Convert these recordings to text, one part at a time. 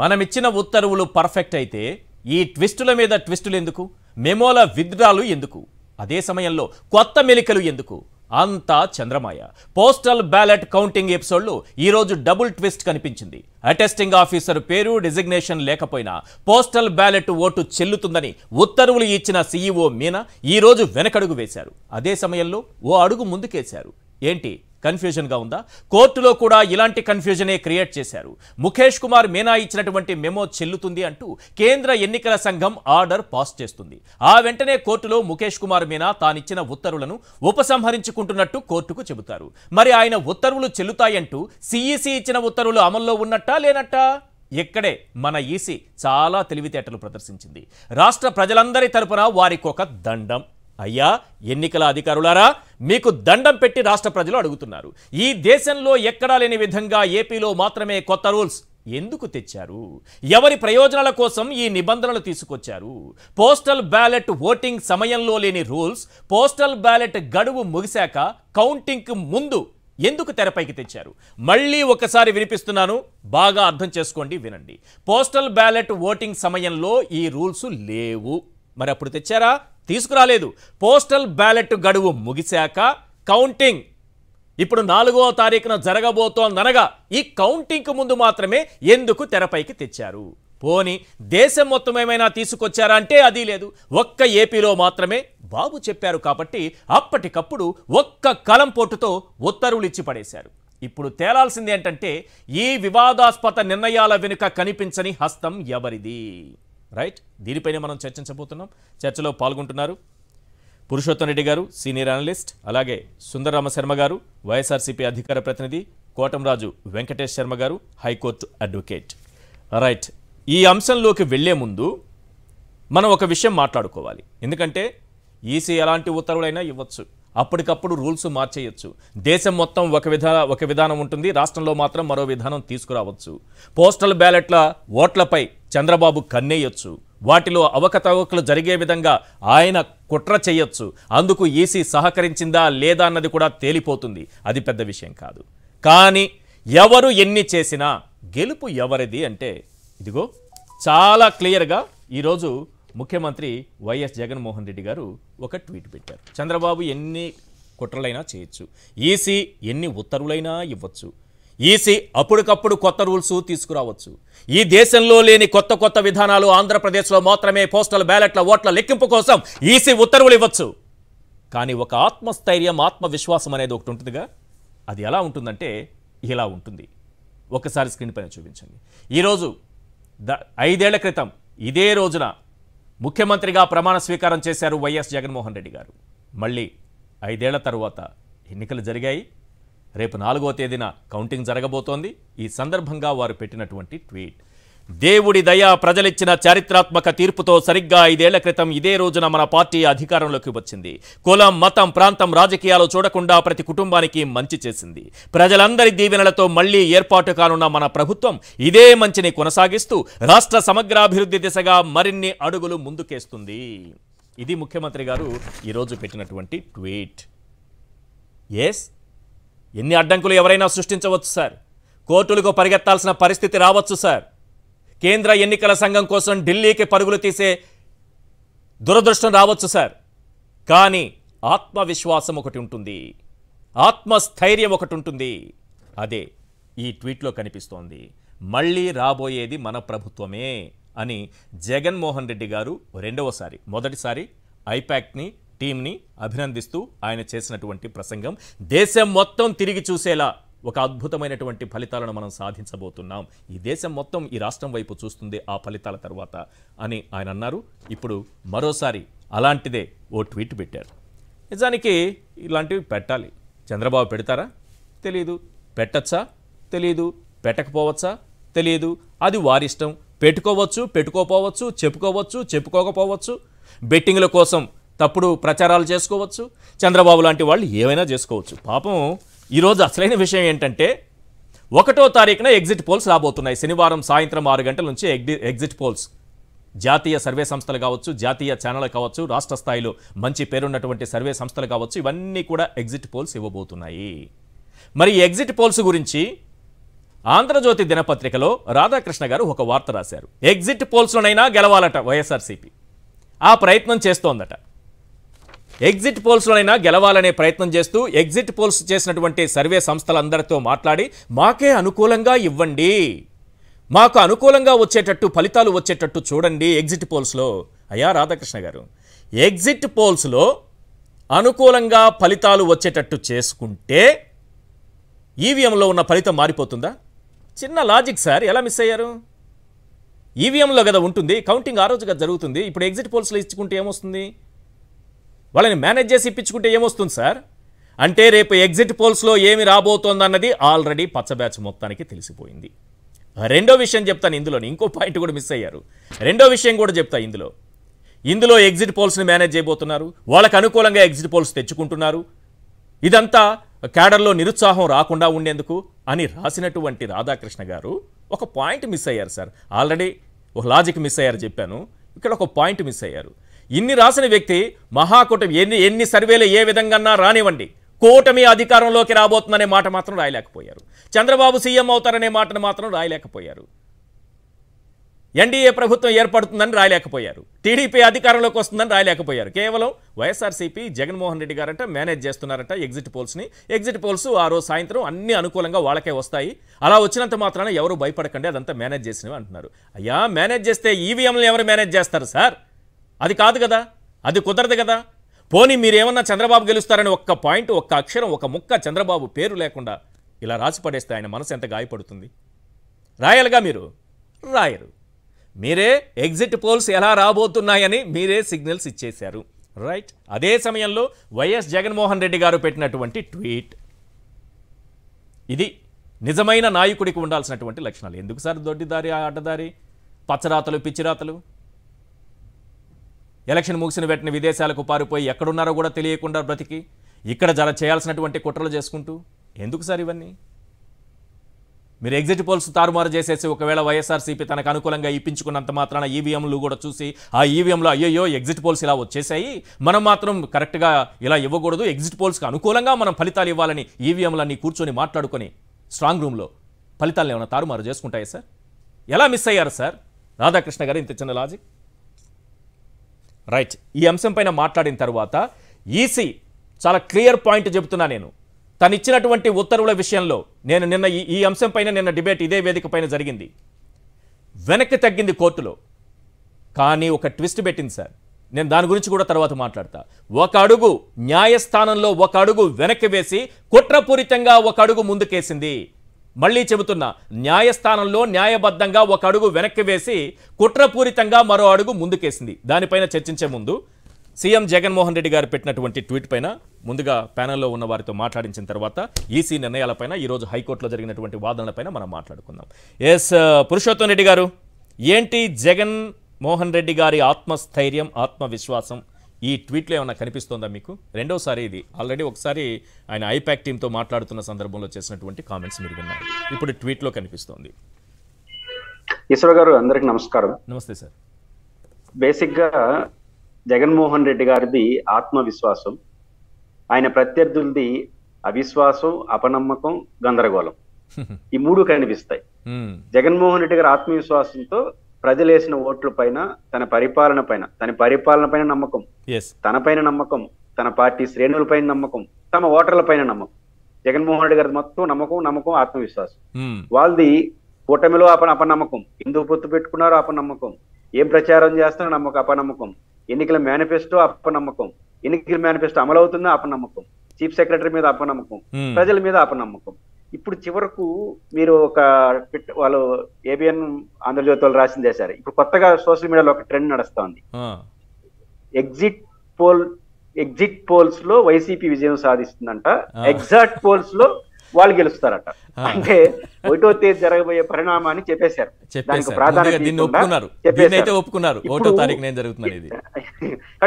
మనమిచ్చిన ఉత్తర్వులు పర్ఫెక్ట్ అయితే ఈ ట్విస్టుల మీద ట్విస్టులు ఎందుకు? మెమోల విత్డ్రాలు ఎందుకు? అదే సమయంలో కొత్త మెలికలు ఎందుకు? అంతా చంద్రమాయ. పోస్టల్ బ్యాలెట్ కౌంటింగ్ ఎపిసోడ్లో ఈరోజు డబుల్ ట్విస్ట్ కనిపించింది. అటెస్టింగ్ ఆఫీసర్ పేరు డిజిగ్నేషన్ లేకపోయినా పోస్టల్ బ్యాలెట్ ఓటు చెల్లుతుందని ఉత్తర్వులు ఇచ్చిన సీఈఓ మీనా ఈరోజు వెనకడుగు వేశారు. అదే సమయంలో ఓ అడుగు ముందుకేశారు. ఏంటి కన్ఫ్యూజన్గా ఉందా? కోర్టులో కూడా ఇలాంటి కన్ఫ్యూజనే క్రియేట్ చేశారు. ముఖేష్ కుమార్ మీనా ఇచ్చినటువంటి మెమో చెల్లుతుంది అంటూ కేంద్ర ఎన్నికల సంఘం ఆర్డర్ పాస్ చేస్తుంది. ఆ వెంటనే కోర్టులో ముఖేష్ కుమార్ మీనా తానిచ్చిన ఉత్తర్వులను ఉపసంహరించుకుంటున్నట్టు కోర్టుకు చెబుతారు. మరి ఆయన ఉత్తర్వులు చెల్లుతాయంటూ సిఈసి ఇచ్చిన ఉత్తర్వులు అమల్లో ఉన్నట్టా లేనట్టా? ఇక్కడే మన ఈసీ చాలా తెలివితేటలు ప్రదర్శించింది. రాష్ట్ర ప్రజలందరి తరపున వారికొక దండం. అయ్యా ఎన్నికల అధికారులారా, మీకు దండం పెట్టి రాష్ట్ర ప్రజలు అడుగుతున్నారు. ఈ దేశంలో ఎక్కడా లేని విధంగా ఏపీలో మాత్రమే కొత్త రూల్స్ ఎందుకు తెచ్చారు? ఎవరి ప్రయోజనాల కోసం ఈ నిబంధనలు తీసుకొచ్చారు? పోస్టల్ బ్యాలెట్ ఓటింగ్ సమయంలో లేని రూల్స్ పోస్టల్ బ్యాలెట్ గడువు ముగిశాక కౌంటింగ్కి ముందు ఎందుకు తెరపైకి తెచ్చారు? మళ్ళీ ఒకసారి వినిపిస్తున్నాను, బాగా అర్థం చేసుకోండి, వినండి. పోస్టల్ బ్యాలెట్ ఓటింగ్ సమయంలో ఈ రూల్స్ లేవు. మరి అప్పుడు తెచ్చారా? తీసుకురాలేదు. పోస్టల్ బ్యాలెట్ గడువు ముగిశాక కౌంటింగ్ ఇప్పుడు 4వ తారీఖున జరగబోతోందనగా ఈ కౌంటింగ్కు ముందు మాత్రమే ఎందుకు తెరపైకి తెచ్చారు? పోని దేశం మొత్తం ఏమైనా తీసుకొచ్చారా అంటే అది లేదు. ఒక్క ఏపీలో మాత్రమే బాబు చెప్పారు కాబట్టి అప్పటికప్పుడు ఒక్క కలం పోటుతో ఉత్తర్వులు ఇచ్చి పడేశారు. ఇప్పుడు తేలాల్సింది ఏంటంటే ఈ వివాదాస్పద నిర్ణయాల వెనుక కనిపించని హస్తం ఎవరిది? రైట్, దీనిపైన మనం చర్చించబోతున్నాం. చర్చలో పాల్గొంటున్నారు పురుషోత్తం రెడ్డి గారు, సీనియర్ అనలిస్ట్, అలాగే సుందరరామ శర్మ గారు, వైఎస్ఆర్సీపీ అధికార ప్రతినిధి, కోటంరాజు వెంకటేష్ శర్మ గారు, హైకోర్టు అడ్వకేట్. రైట్, ఈ అంశంలోకి వెళ్లే ముందు మనం ఒక విషయం మాట్లాడుకోవాలి. ఎందుకంటే ఈసీ ఎలాంటి ఉత్తర్వులైనా ఇవ్వచ్చు, అప్పటికప్పుడు రూల్స్ మార్చేయచ్చు. దేశం మొత్తం ఒక విధానం ఉంటుంది, రాష్ట్రంలో మాత్రం మరో విధానం తీసుకురావచ్చు. పోస్టల్ బ్యాలెట్ల ఓట్లపై చంద్రబాబు కన్నేయొచ్చు. వాటిలో అవకతవకలు జరిగే విధంగా ఆయన కుట్ర చేయొచ్చు. అందుకు ఈసీ సహకరించిందా లేదా అన్నది కూడా తేలిపోతుంది. అది పెద్ద విషయం కాదు. కానీ ఎవరు ఎన్ని చేసినా గెలుపు ఎవరిది అంటే ఇదిగో చాలా క్లియర్గా ఈరోజు ముఖ్యమంత్రి వైఎస్ జగన్మోహన్ రెడ్డి గారు ఒక ట్వీట్ పెట్టారు. చంద్రబాబు ఎన్ని కుట్రలైనా చేయొచ్చు, ఈసీ ఎన్ని ఉత్తర్వులైనా ఇవ్వచ్చు, ఈసీ అప్పటికప్పుడు కొత్త రూల్స్ తీసుకురావచ్చు. ఈ దేశంలో లేని కొత్త కొత్త విధానాలు ఆంధ్రప్రదేశ్లో మాత్రమే పోస్టల్ బ్యాలెట్ల ఓట్ల లెక్కింపు కోసం ఈసీ ఉత్తర్వులు ఇవ్వచ్చు. కానీ ఒక ఆత్మస్థైర్యం, ఆత్మవిశ్వాసం అనేది ఒకటి ఉంటుందిగా. అది ఎలా ఉంటుందంటే ఇలా ఉంటుంది. ఒకసారి స్క్రీన్ పైన చూపించండి. ఈరోజు 5 ఏళ్ల క్రితం ఇదే రోజున ముఖ్యమంత్రిగా ప్రమాణ స్వీకారం చేశారు వైఎస్ జగన్మోహన్ రెడ్డి గారు. మళ్ళీ 5 ఏళ్ల తరువాత ఎన్నికలు జరిగాయి. రేపు 4వ తేదీన కౌంటింగ్ జరగబోతోంది. ఈ సందర్భంగా వారు పెట్టినటువంటి ట్వీట్, దేవుడి దయ ప్రజలిచ్చిన చారిత్రాత్మక తీర్పుతో సరిగ్గా 5 ఏళ్ల క్రితం ఇదే రోజున మన పార్టీ అధికారంలోకి వచ్చింది. కులం, మతం, ప్రాంతం, రాజకీయాలు చూడకుండా ప్రతి కుటుంబానికి మంచి చేసింది. ప్రజలందరి దీవెనలతో మళ్లీ ఏర్పాటు కానున్న మన ప్రభుత్వం ఇదే మంచిని కొనసాగిస్తూ రాష్ట్ర సమగ్రాభివృద్ధి దిశగా మరిన్ని అడుగులు ముందుకేస్తుంది. ఇది ముఖ్యమంత్రి గారు ఈరోజు పెట్టినటువంటి ట్వీట్. ఎస్, ఎన్ని అడ్డంకులు ఎవరైనా సృష్టించవచ్చు సార్, కోర్టులకు పరిగెత్తాల్సిన పరిస్థితి రావచ్చు సార్, కేంద్ర ఎన్నికల సంఘం కోసం ఢిల్లీకి పరుగులు తీసే దురదృష్టం రావచ్చు సార్. కానీ ఆత్మవిశ్వాసం ఒకటి ఉంటుంది, ఆత్మస్థైర్యం ఒకటి ఉంటుంది. అదే ఈ ట్వీట్లో కనిపిస్తోంది. మళ్ళీ రాబోయేది మన ప్రభుత్వమే అని జగన్మోహన్ రెడ్డి గారు రెండవసారి, మొదటిసారి ఐపాక్ని టీంని అభినందిస్తూ ఆయన చేసినటువంటి ప్రసంగం దేశం మొత్తం తిరిగి చూసేలా ఒక అద్భుతమైనటువంటి ఫలితాలను మనం సాధించబోతున్నాం. ఈ దేశం మొత్తం ఈ రాష్ట్రం వైపు చూస్తుంది ఆ ఫలితాల తర్వాత అని ఆయన అన్నారు. ఇప్పుడు మరోసారి అలాంటిదే ఓ ట్వీట్ పెట్టారు. నిజానికి ఇలాంటివి పెట్టాలి. చంద్రబాబు పెడతారా? తెలీదు. పెట్టచ్చా? తెలీదు. పెట్టకపోవచ్చా? తెలియదు. అది వారిష్టం. పెట్టుకోవచ్చు, పెట్టుకోపోవచ్చు, చెప్పుకోవచ్చు, చెప్పుకోకపోవచ్చు, బెట్టింగ్ల కోసం తప్పుడు ప్రచారాలు చేసుకోవచ్చు. చంద్రబాబు లాంటి వాళ్ళు ఏమైనా చేసుకోవచ్చు. పాపం ఈరోజు అసలైన విషయం ఏంటంటే 1వ తారీఖున ఎగ్జిట్ పోల్స్ రాబోతున్నాయి. శనివారం సాయంత్రం 6 గంటల నుంచి ఎగ్జిట్ పోల్స్, జాతీయ సర్వే సంస్థలు కావచ్చు, జాతీయ ఛానల్ కావచ్చు, రాష్ట్ర స్థాయిలో మంచి పేరున్నటువంటి సర్వే సంస్థలు కావచ్చు, ఇవన్నీ కూడా ఎగ్జిట్ పోల్స్ ఇవ్వబోతున్నాయి. మరి ఎగ్జిట్ పోల్స్ గురించి ఆంధ్రజ్యోతి దినపత్రికలో రాధాకృష్ణ గారు ఒక వార్త రాశారు. ఎగ్జిట్ పోల్స్లోనైనా గెలవాలట వైఎస్ఆర్సీపీ. ఆ ప్రయత్నం చేస్తోందట. ఎగ్జిట్ పోల్స్లోనైనా గెలవాలనే ప్రయత్నం చేస్తూ ఎగ్జిట్ పోల్స్ చేసినటువంటి సర్వే సంస్థలందరితో మాట్లాడి మాకే అనుకూలంగా ఇవ్వండి, మాకు అనుకూలంగా వచ్చేటట్టు ఫలితాలు వచ్చేటట్టు చూడండి ఎగ్జిట్ పోల్స్లో. అయ్యా రాధాకృష్ణ గారు, ఎగ్జిట్ పోల్స్లో అనుకూలంగా ఫలితాలు వచ్చేటట్టు చేసుకుంటే ఈవీఎంలో ఉన్న ఫలితం మారిపోతుందా? చిన్న లాజిక్ సార్, ఎలా మిస్ అయ్యారు? ఈవీఎంలో కదా ఉంటుంది, కౌంటింగ్ ఆ రోజుగా జరుగుతుంది. ఇప్పుడు ఎగ్జిట్ పోల్స్లో ఇచ్చుకుంటే ఏమొస్తుంది? వాళ్ళని మేనేజ్ చేసి ఇప్పించుకుంటే ఏమొస్తుంది సార్? అంటే రేపు ఎగ్జిట్ పోల్స్లో ఏమి రాబోతోందన్నది ఆల్రెడీ పచ్చ బ్యాచ్ మొత్తానికి తెలిసిపోయింది. రెండో విషయం చెప్తాను ఇందులోని, ఇంకో పాయింట్ కూడా మిస్ అయ్యారు. రెండో విషయం కూడా చెప్తా ఇందులో ఎగ్జిట్ పోల్స్ని మేనేజ్ చేయబోతున్నారు, వాళ్ళకు అనుకూలంగా ఎగ్జిట్ పోల్స్ తెచ్చుకుంటున్నారు. ఇదంతా క్యాడర్లో నిరుత్సాహం రాకుండా ఉండేందుకు అని రాసినటువంటి రాధాకృష్ణ గారు ఒక పాయింట్ మిస్ అయ్యారు సార్. ఆల్రెడీ ఒక లాజిక్ మిస్ అయ్యారు చెప్పాను, ఇక్కడ ఒక పాయింట్ మిస్ అయ్యారు. ఇన్ని రాసిన వ్యక్తి మహాకూటమి ఎన్ని సర్వేలు ఏ విధంగా రానివ్వండి, కూటమి అధికారంలోకి రాబోతుందనే మాట మాత్రం రాయలేకపోయారు. చంద్రబాబు సీఎం అవుతారనే మాటను మాత్రం రాయలేకపోయారు. ఎన్డీఏ ప్రభుత్వం ఏర్పడుతుందని రాయలేకపోయారు. టీడీపీ అధికారంలోకి వస్తుందని రాయలేకపోయారు. కేవలం వైఎస్ఆర్సీపీ జగన్మోహన్ రెడ్డి గారంట మేనేజ్ చేస్తున్నారట ఎగ్జిట్ పోల్స్ని. ఎగ్జిట్ పోల్స్ ఆ రోజు సాయంత్రం అన్ని అనుకూలంగా వాళ్ళకే వస్తాయి, అలా వచ్చినంత మాత్రాన ఎవరు భయపడకండి, అదంతా మేనేజ్ చేసినవి అంటున్నారు. అయ్యా, మేనేజ్ చేస్తే ఈవీఎంలు ఎవరు మేనేజ్ చేస్తారు సార్? అది కాదు కదా, అది కుదరదు కదా. పోనీ మీరేమన్నా చంద్రబాబు గెలుస్తారని ఒక్క పాయింట్, ఒక్క అక్షరం, ఒక ముక్క చంద్రబాబు పేరు లేకుండా ఇలా రాసి పడేస్తే ఆయన మనసు ఎంత గాయపడుతుంది? రాయాలిగా, మీరు రాయరు. మీరే ఎగ్జిట్ పోల్స్ ఎలా రాబోతున్నాయని మీరే సిగ్నల్స్ ఇచ్చేశారు, రైట్? అదే సమయంలో వైఎస్ జగన్మోహన్ రెడ్డి గారు పెట్టినటువంటి ట్వీట్, ఇది నిజమైన నాయకుడికి ఉండాల్సినటువంటి లక్షణాలు. ఎందుకు సార్ దొడ్డిదారి, అడ్డదారి, పచ్చరాతలు, పిచ్చిరాతలు? ఎలక్షన్ ముగిసిన వెంటనే విదేశాలకు పారిపోయి ఎక్కడున్నారో కూడా తెలియకుండా బ్రతికి ఇక్కడ చేయాల్సినటువంటి కుట్రలు చేసుకుంటూ ఎందుకు సార్ ఇవన్నీ? మీరు ఎగ్జిట్ పోల్స్ తారుమారు చేసేసి ఒకవేళ వైఎస్ఆర్సీపీ తనకు అనుకూలంగా ఇప్పించుకున్నంత మాత్రాన ఈవీఎంలు కూడా చూసి ఆ ఈవీఎంలో అయ్యో ఎగ్జిట్ పోల్స్ ఇలా వచ్చేసాయి, మనం మాత్రం కరెక్ట్గా ఇలా ఇవ్వకూడదు, ఎగ్జిట్ పోల్స్కి అనుకూలంగా మనం ఫలితాలు ఇవ్వాలని ఈవీఎంలన్నీ కూర్చొని మాట్లాడుకొని స్ట్రాంగ్ రూమ్లో ఫలితాలను ఏమైనా తారుమారు చేసుకుంటాయా సార్? ఎలా మిస్ అయ్యారు సార్ రాధాకృష్ణ గారు ఇంత చిన్న లాజిక్? రైట్. ఈ అంశం పైన మాట్లాడిన తర్వాత ఈసీ చాలా క్లియర్ పాయింట్ చెబుతున్నా నేను. తను ఇచ్చినటువంటి ఉత్తర్వుల విషయంలో నేను నిన్న ఈ అంశం పైన నిన్న డిబేట్ ఇదే వేదిక పైన జరిగింది. వెనక్కి తగ్గింది కోర్టులో, కానీ ఒక ట్విస్ట్ పెట్టింది సార్. నేను దాని గురించి కూడా తర్వాత మాట్లాడతా. ఒక అడుగు న్యాయస్థానంలో ఒక అడుగు వెనక్కి వేసి కుట్రపూరితంగా ఒక అడుగు ముందుకేసింది. మళ్ళీ చెబుతున్నా, న్యాయస్థానంలో న్యాయబద్ధంగా ఒక అడుగు వెనక్కి వేసి కుట్రపూరితంగా మరో అడుగు ముందుకేసింది. దానిపైన చర్చించే ముందు సీఎం జగన్మోహన్ రెడ్డి గారు పెట్టినటువంటి ట్వీట్ పైన ముందుగా ప్యానెల్లో ఉన్న వారితో మాట్లాడించిన తర్వాత ఈసీ నిర్ణయాలపైన ఈరోజు హైకోర్టులో జరిగినటువంటి వాదనలపైన మనం మాట్లాడుకుందాం. పురుషోత్తం రెడ్డి గారు, ఏంటి జగన్మోహన్ రెడ్డి గారి ఆత్మస్థైర్యం, ఆత్మవిశ్వాసం ఈ ట్వీట్లో ఏమన్నా కనిపిస్తోందా మీకు? రెండోసారి ఇది, ఆల్రెడీ ఒకసారి ఆయన ఐపాక్ టీంతో మాట్లాడుతున్న సందర్భంలో చేసినటువంటి కామెంట్స్ మీరు విన్నారు, ఇప్పుడు ట్వీట్లో కనిపిస్తోంది. ఈశ్వర్ గారు, అందరికి నమస్కారం. నమస్తే సార్. బేసిక్గా జగన్మోహన్ రెడ్డి గారిది ఆత్మవిశ్వాసం, ఆయన ప్రత్యర్థులది అవిశ్వాసం, అపనమ్మకం, గందరగోళం, ఈ మూడు కనిపిస్తాయి. జగన్మోహన్ రెడ్డి గారి ఆత్మవిశ్వాసంతో ప్రజలు వేసిన ఓట్ల పైన, తన పరిపాలన పైన నమ్మకం, తన పైన నమ్మకం, తన పార్టీ శ్రేణుల పైన నమ్మకం, తమ ఓటర్ల పైన నమ్మకం. జగన్మోహన్ రెడ్డి గారి మొత్తం నమ్మకం ఆత్మవిశ్వాసం. వాళ్ళది కూటమిలో అపనమ్మకం, ఎందుకు పొత్తు పెట్టుకున్నారో అపనమ్మకం, ఏం ప్రచారం చేస్తారో అపనమ్మకం, ఎన్నికల మేనిఫెస్టో అపనమ్మకం, ఎన్నికల మేనిఫెస్టో అమలవుతుందో అపనమ్మకం, చీఫ్ సెక్రటరీ మీద అపనమ్మకం, ప్రజల మీద అపనమ్మకం. ఇప్పుడు చివరకు మీరు వాళ్ళు ఏబిఎన్ ఆంధ్రజ్యోతి వాళ్ళు రాసింది చేశారు. ఇప్పుడు కొత్తగా సోషల్ మీడియాలో ఒక ట్రెండ్ నడుస్తోంది. ఎగ్జిట్ పోల్స్ లో వైసీపీ విజయం సాధిస్తుందంట, ఎగ్జాక్ట్ పోల్స్ లో వాళ్ళు గెలుస్తారట. అంటే 1వ తేదీ జరగబోయే పరిణామాన్ని చెప్పేశారు. దానికి ప్రాధాన్యత కాబట్టి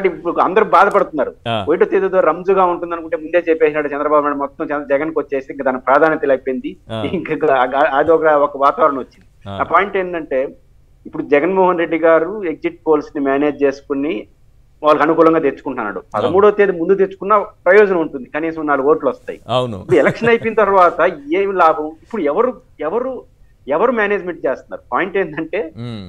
ఇప్పుడు అందరూ బాధపడుతున్నారు. 1వ తేదీతో రంజుగా ఉంటుంది అనుకుంటే ముందే చెప్పేసినాడు చంద్రబాబు నాయుడు. మొత్తం జగన్ కి వచ్చేసి ఇంకా దాని ప్రాధాన్యత అయిపోయింది, ఇంకా అది ఒక వాతావరణం వచ్చింది. ఆ పాయింట్ ఏంటంటే, ఇప్పుడు జగన్మోహన్ రెడ్డి గారు ఎగ్జిట్ పోల్స్ ని మేనేజ్ చేసుకుని వాళ్ళకి అనుకూలంగా తెచ్చుకుంటున్నాడు. 13వ తేదీ ముందు తెచ్చుకున్న ప్రయోజనం ఉంటుంది, కనీసం 4 ఓట్లు వస్తాయి. అవును. ఇప్పుడు ఎలక్షన్ అయిపోయిన తర్వాత ఏం లాభం? ఇప్పుడు ఎవరు మేనేజ్మెంట్ చేస్తున్నారు? పాయింట్ ఏంటంటే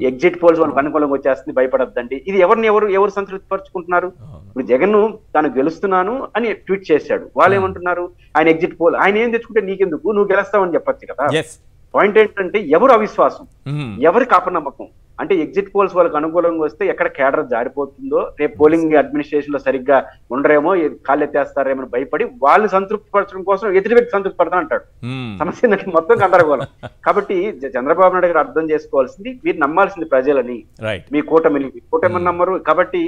ఎగ్జిట్ పోల్స్ వాళ్ళకి అనుకూలంగా వచ్చేస్తుంది, భయపడద్దండి. ఇది ఎవరు సంతృప్తి పరుచుకుంటున్నారు? ఇప్పుడు జగన్ తాను గెలుస్తున్నాను అని ట్వీట్ చేశాడు, వాళ్ళు ఏమంటున్నారు? ఆయన ఎగ్జిట్ పోల్ ఆయన ఏం తెచ్చుకుంటే నీకెందుకు, నువ్వు గెలుస్తావని చెప్పొచ్చు కదా. పాయింట్ ఏంటంటే ఎవరు అవిశ్వాసం, ఎవరికి అపనమ్మకం? అంటే ఎగ్జిట్ పోల్స్ వాళ్ళకి అనుకూలంగా వస్తే ఎక్కడ కేడర్ జారిపోతుందో, రేపు పోలింగ్ అడ్మినిస్ట్రేషన్ లో సరిగ్గా ఉండరేమో, కాళ్ళెత్తేస్తారేమో భయపడి వాళ్ళు సంతృప్తి పరచడం కోసం ఎదుటి వ్యక్తి సంతృప్తి పడతా అంటాడు. సమస్య ఏంటంటే మొత్తం గందరగోళం. కాబట్టి చంద్రబాబు నాయుడు గారు అర్థం చేసుకోవాల్సింది, మీరు నమ్మాల్సింది ప్రజలని, మీ కూటమి నమ్మరు. కాబట్టి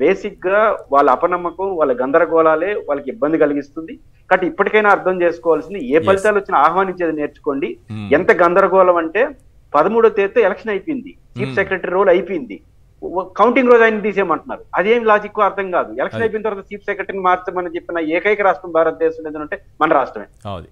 బేసిక్ గా వాళ్ళ అపనమ్మకం, వాళ్ళ గందరగోళాలే వాళ్ళకి ఇబ్బంది కలిగిస్తుంది. కాబట్టి ఇప్పటికైనా అర్థం చేసుకోవాల్సింది, ఏ ఫలితాలు వచ్చినా ఆహ్వానించేది నేర్చుకోండి. ఎంత గందరగోళం అంటే 13వ తేదీతో ఎలక్షన్ అయిపోయింది, చీఫ్ సెక్రటరీ రోల్ అయిపోయింది, కౌంటింగ్ రోజు ఆయన తీసేయమంటున్నారు. అదేం లాజిక్ అర్థం కాదు. ఎలక్షన్ అయిపోయిన తర్వాత చీఫ్ సెక్రటరీని మార్చమని చెప్పిన ఏకైక రాష్ట్రం భారతదేశం ఏదంటే మన రాష్ట్రమే.